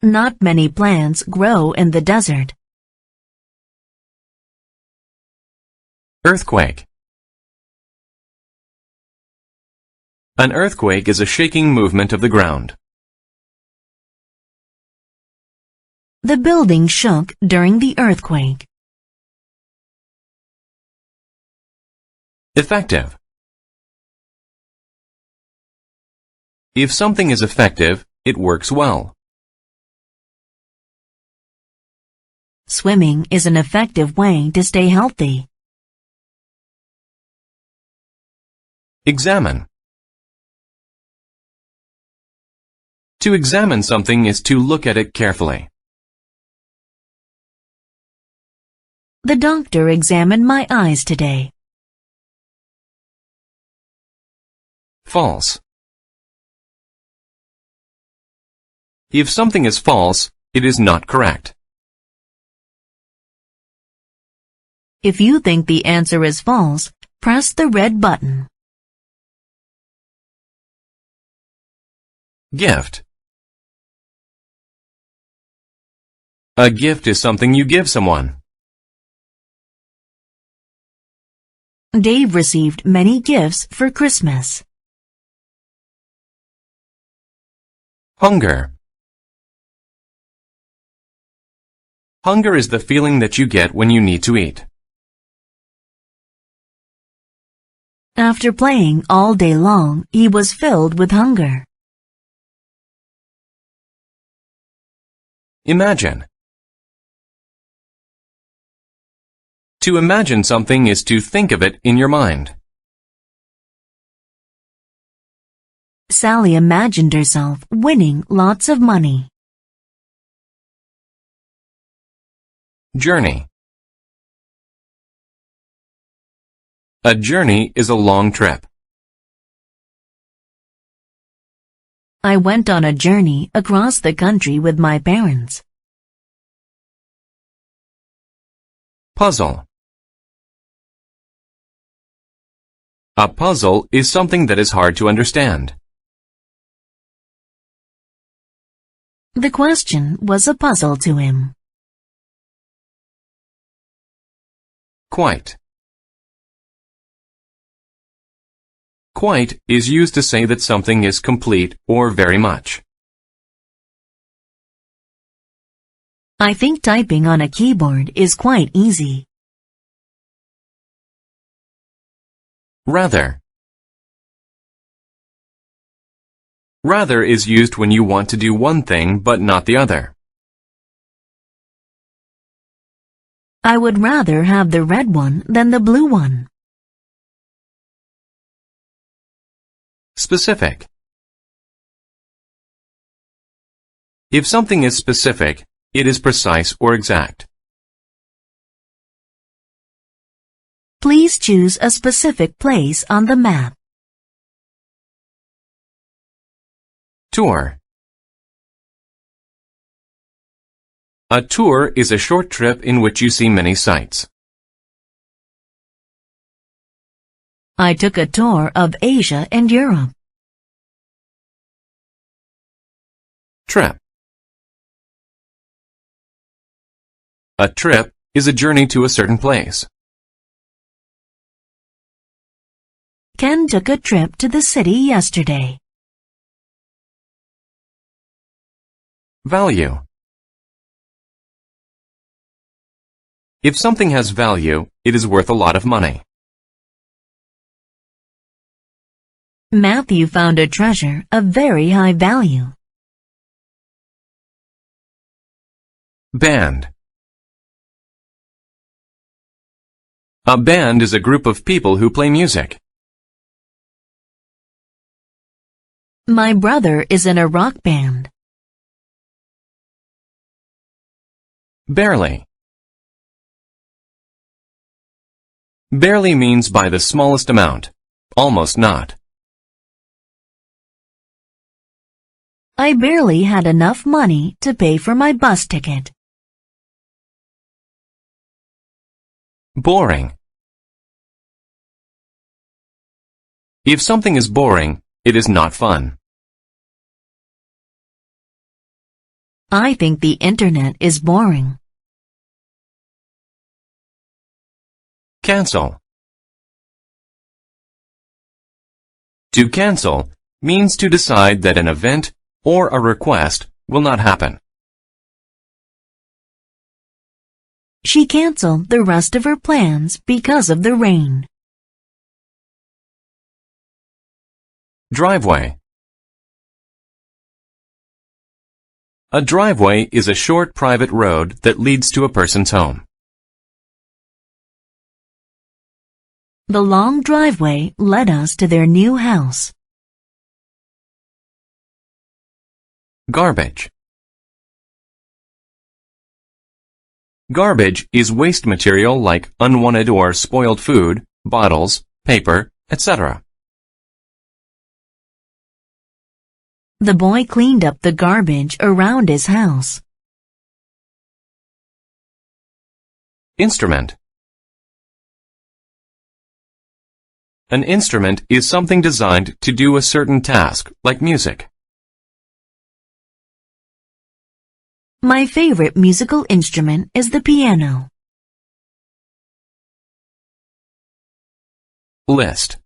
Not many plants grow in the desert. Earthquake. An earthquake is a shaking movement of the ground. The building shook during the earthquake. Effective. If something is effective, it works well. Swimming is an effective way to stay healthy. Examine. To examine something is to look at it carefully. The doctor examined my eyes today. False. If something is false, it is not correct. If you think the answer is false, press the red button. Gift. A gift is something you give someone. Dave received many gifts for Christmas. Hunger. Hunger is the feeling that you get when you need to eat. After playing all day long, he was filled with hunger. Imagine. To imagine something is to think of it in your mind. Sally imagined herself winning lots of money. Journey. A journey is a long trip. I went on a journey across the country with my parents. Puzzle. A puzzle is something that is hard to understand. The question was a puzzle to him. Quite. Quite is used to say that something is complete or very much. I think typing on a keyboard is quite easy. Rather. Rather is used when you want to do one thing but not the other. I would rather have the red one than the blue one. Specific. If something is specific, it is precise or exact. Please choose a specific place on the map. Tour. A tour is a short trip in which you see many sights. I took a tour of Asia and Europe. Trip. A trip is a journey to a certain place. Ken took a trip to the city yesterday. Value. If something has value, it is worth a lot of money. Matthew found a treasure of very high value. Band. A band is a group of people who play music. My brother is in a rock band. Barely. Barely means by the smallest amount. Almost not. I barely had enough money to pay for my bus ticket. Boring. If something is boring, it is not fun. I think the internet is boring. Cancel. To cancel means to decide that an event or a request will not happen. She canceled the rest of her plans because of the rain. Driveway. A driveway is a short private road that leads to a person's home. The long driveway led us to their new house. Garbage. Garbage is waste material like unwanted or spoiled food, bottles, paper, etc. The boy cleaned up the garbage around his house. Instrument. An instrument is something designed to do a certain task, like music. My favorite musical instrument is the piano. List.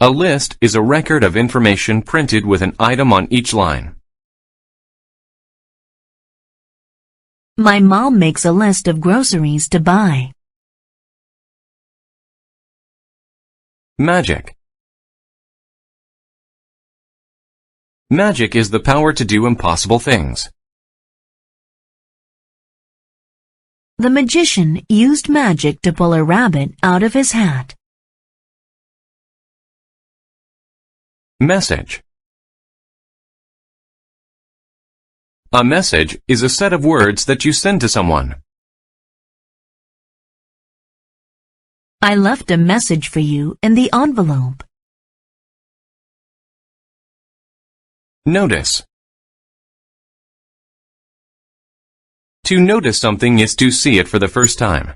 A list is a record of information printed with an item on each line. My mom makes a list of groceries to buy. Magic. Magic is the power to do impossible things. The magician used magic to pull a rabbit out of his hat. Message. A message is a set of words that you send to someone. I left a message for you in the envelope. Notice. To notice something is to see it for the first time.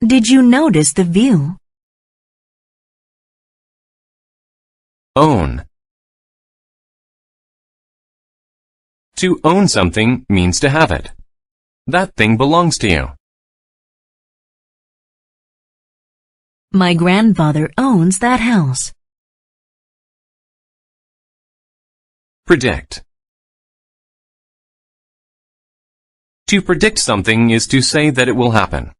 Did you notice the view? Own. To own something means to have it. That thing belongs to you. My grandfather owns that house. Predict. To predict something is to say that it will happen.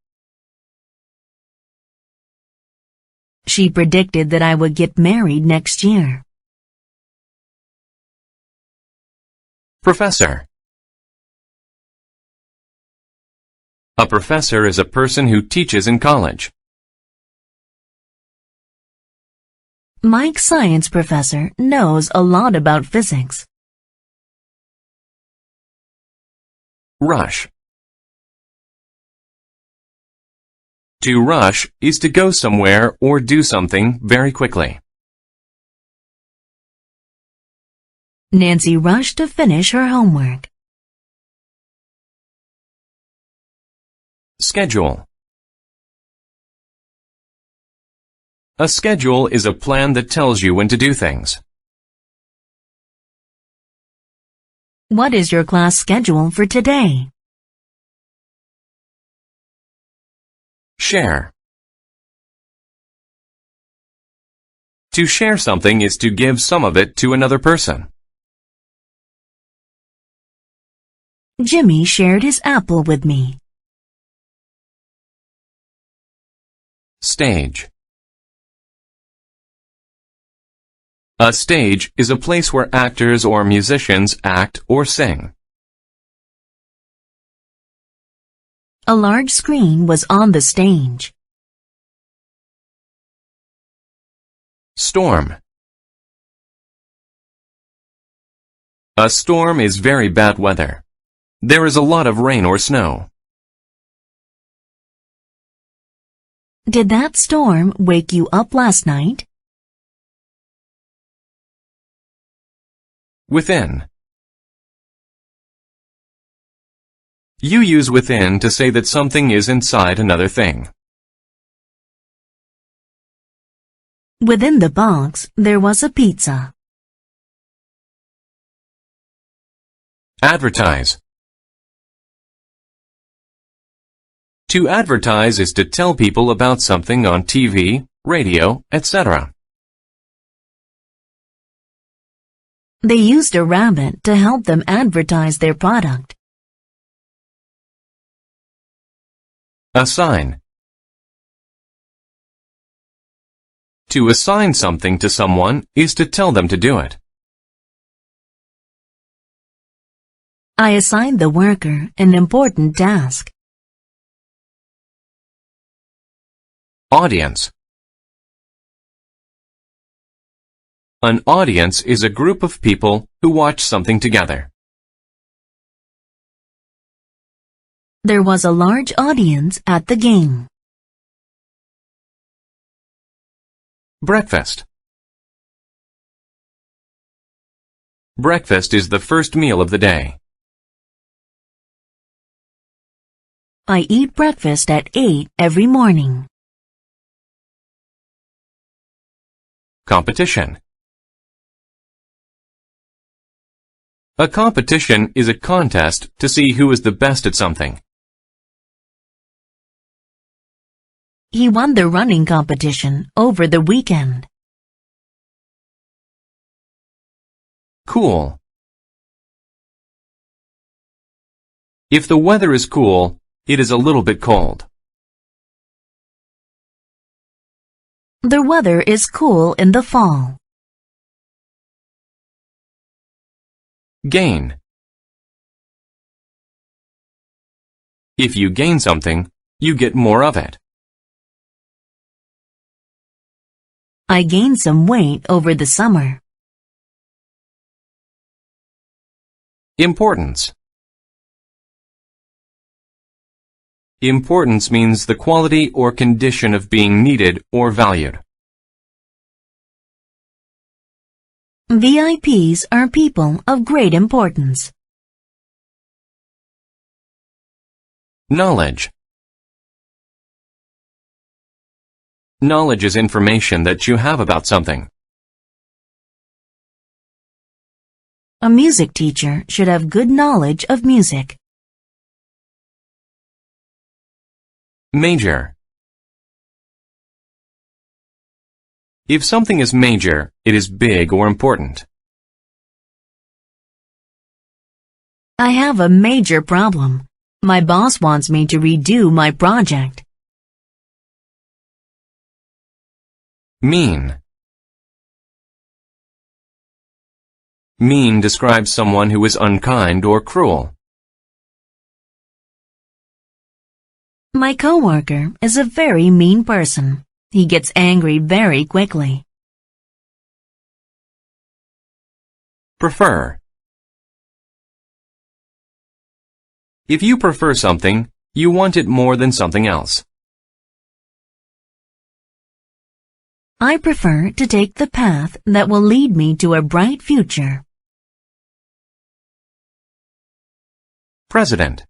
She predicted that I would get married next year. Professor. A professor is a person who teaches in college. Mike's science professor knows a lot about physics. Rush. To rush is to go somewhere or do something very quickly. Nancy rushed to finish her homework. Schedule. A schedule is a plan that tells you when to do things. What is your class schedule for today? Share. To share something is to give some of it to another person. Jimmy shared his apple with me. Stage. A stage is a place where actors or musicians act or sing. A large screen was on the stage. Storm. A storm is very bad weather. There is a lot of rain or snow. Did that storm wake you up last night? Within. You use within to say that something is inside another thing. Within the box, there was a pizza. Advertise. To advertise is to tell people about something on TV, radio, etc. They used a rabbit to help them advertise their product. A sign. To assign something to someone is to tell them to do it. I assigned the worker an important task. Audience. An audience is a group of people who watch something together. There was a large audience at the game. Breakfast. Breakfast is the first meal of the day. I eat breakfast at 8 every morning. Competition. A competition is a contest to see who is the best at something. He won the running competition over the weekend. Cool. If the weather is cool, it is a little bit cold. The weather is cool in the fall. Gain. If you gain something, you get more of it. I gained some weight over the summer. Importance. Importance means the quality or condition of being needed or valued. VIPs are people of great importance. Knowledge. Knowledge is information that you have about something. A music teacher should have good knowledge of music. Major. If something is major, it is big or important. I have a major problem. My boss wants me to redo my project. Mean. Mean describes someone who is unkind or cruel. My coworker is a very mean person. He gets angry very quickly. Prefer. If you prefer something, you want it more than something else. I prefer to take the path that will lead me to a bright future. President.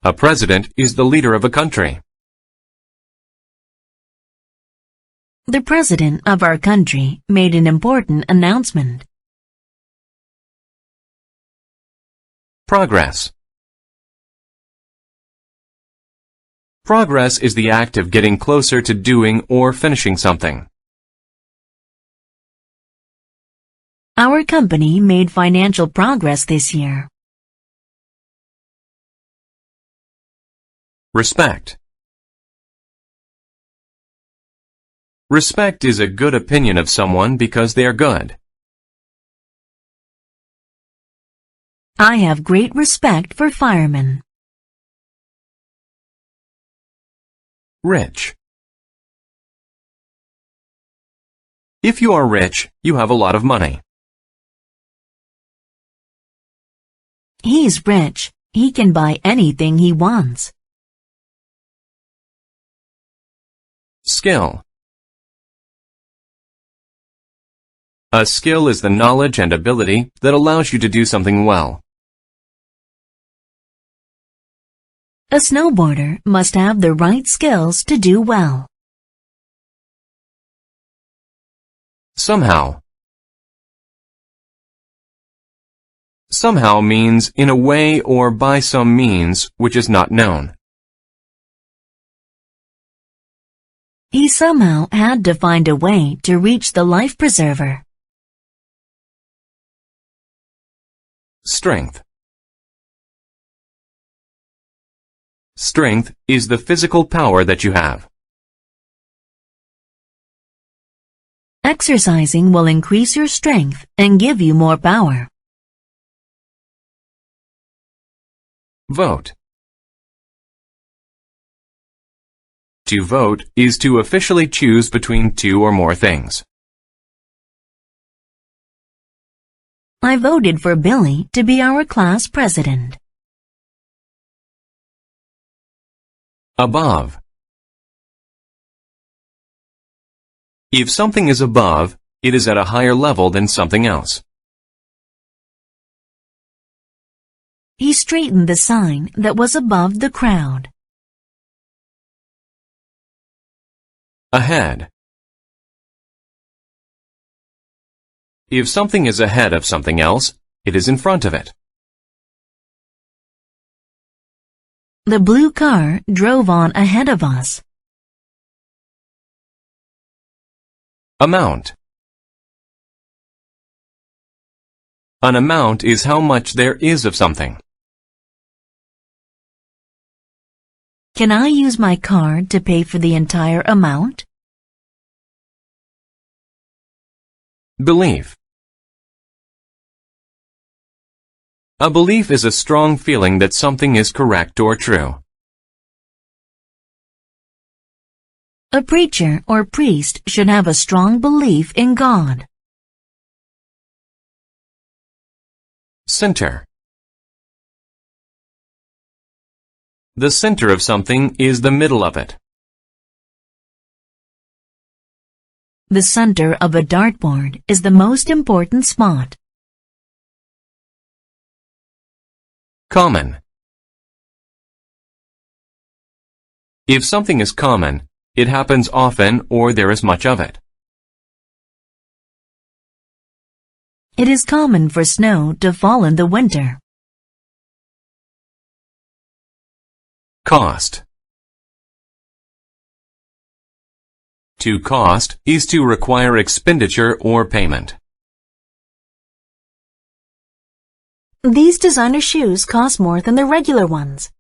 A president is the leader of a country. The president of our country made an important announcement. Progress. Progress is the act of getting closer to doing or finishing something. Our company made financial progress this year. Respect. Respect is a good opinion of someone because they are good. I have great respect for firemen. Rich. If you are rich, you have a lot of money. He's rich. He can buy anything he wants. Skill. A skill is the knowledge and ability that allows you to do something well. A snowboarder must have the right skills to do well. Somehow. Somehow means in a way or by some means which is not known. He somehow had to find a way to reach the life preserver. Strength. Strength is the physical power that you have. Exercising will increase your strength and give you more power. Vote. To vote is to officially choose between two or more things. I voted for Billy to be our class president. Above. If something is above, it is at a higher level than something else. He straightened the sign that was above the crowd. Ahead. If something is ahead of something else, it is in front of it. The blue car drove on ahead of us. Amount. An amount is how much there is of something. Can I use my card to pay for the entire amount? Belief. A belief is a strong feeling that something is correct or true. A preacher or priest should have a strong belief in God. Center. The center of something is the middle of it. The center of a dartboard is the most important spot. Common. If something is common, it happens often or there is much of it. It is common for snow to fall in the winter. Cost. To cost is to require expenditure or payment. These designer shoes cost more than the regular ones.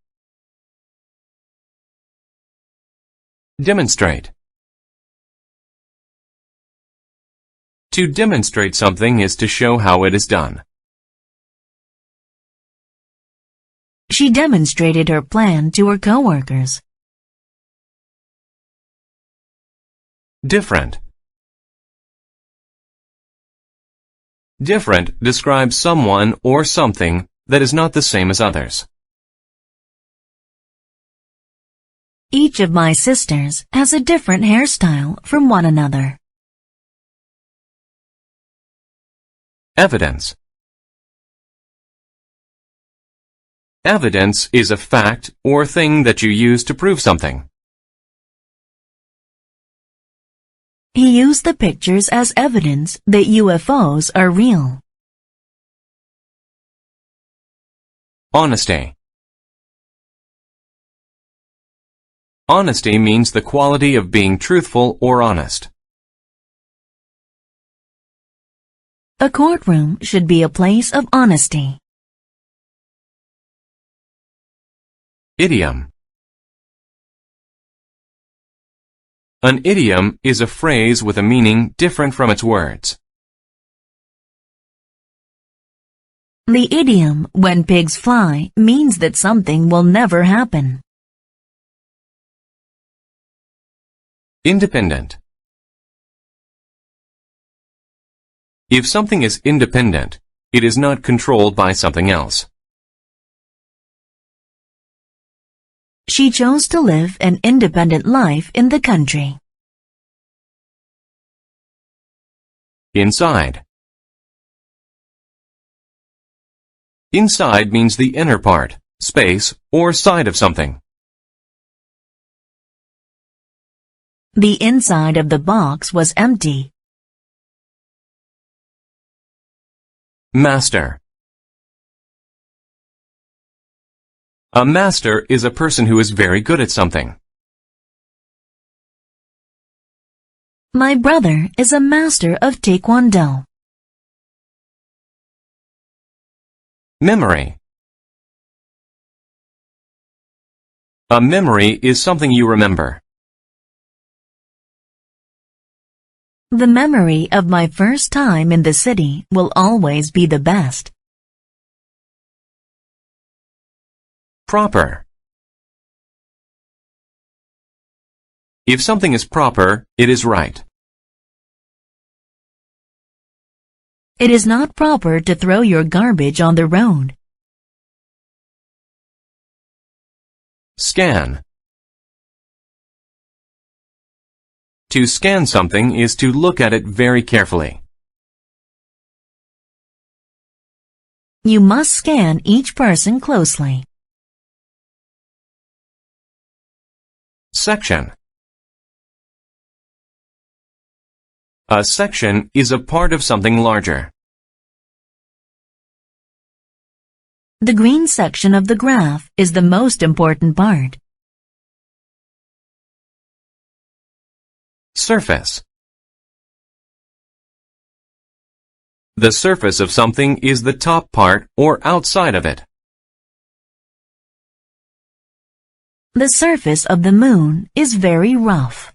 Demonstrate. To demonstrate something is to show how it is done. She demonstrated her plan to her coworkers. Different. Different describes someone or something that is not the same as others. Each of my sisters has a different hairstyle from one another. Evidence. Evidence is a fact or thing that you use to prove something. He used the pictures as evidence that UFOs are real. Honesty. Honesty means the quality of being truthful or honest. A courtroom should be a place of honesty. Idiom. An idiom is a phrase with a meaning different from its words. The idiom, when pigs fly, means that something will never happen. Independent. If something is independent, it is not controlled by something else. She chose to live an independent life in the country. Inside. Inside means the inner part, space, or side of something. The inside of the box was empty. Master. A master is a person who is very good at something. My brother is a master of Taekwondo. Memory. A memory is something you remember. The memory of my first time in the city will always be the best. Proper. If something is proper, it is right. It is not proper to throw your garbage on the road. Scan. To scan something is to look at it very carefully. You must scan each person closely. Section. A section is a part of something larger. The green section of the graph is the most important part. Surface. The surface of something is the top part or outside of it. The surface of the moon is very rough.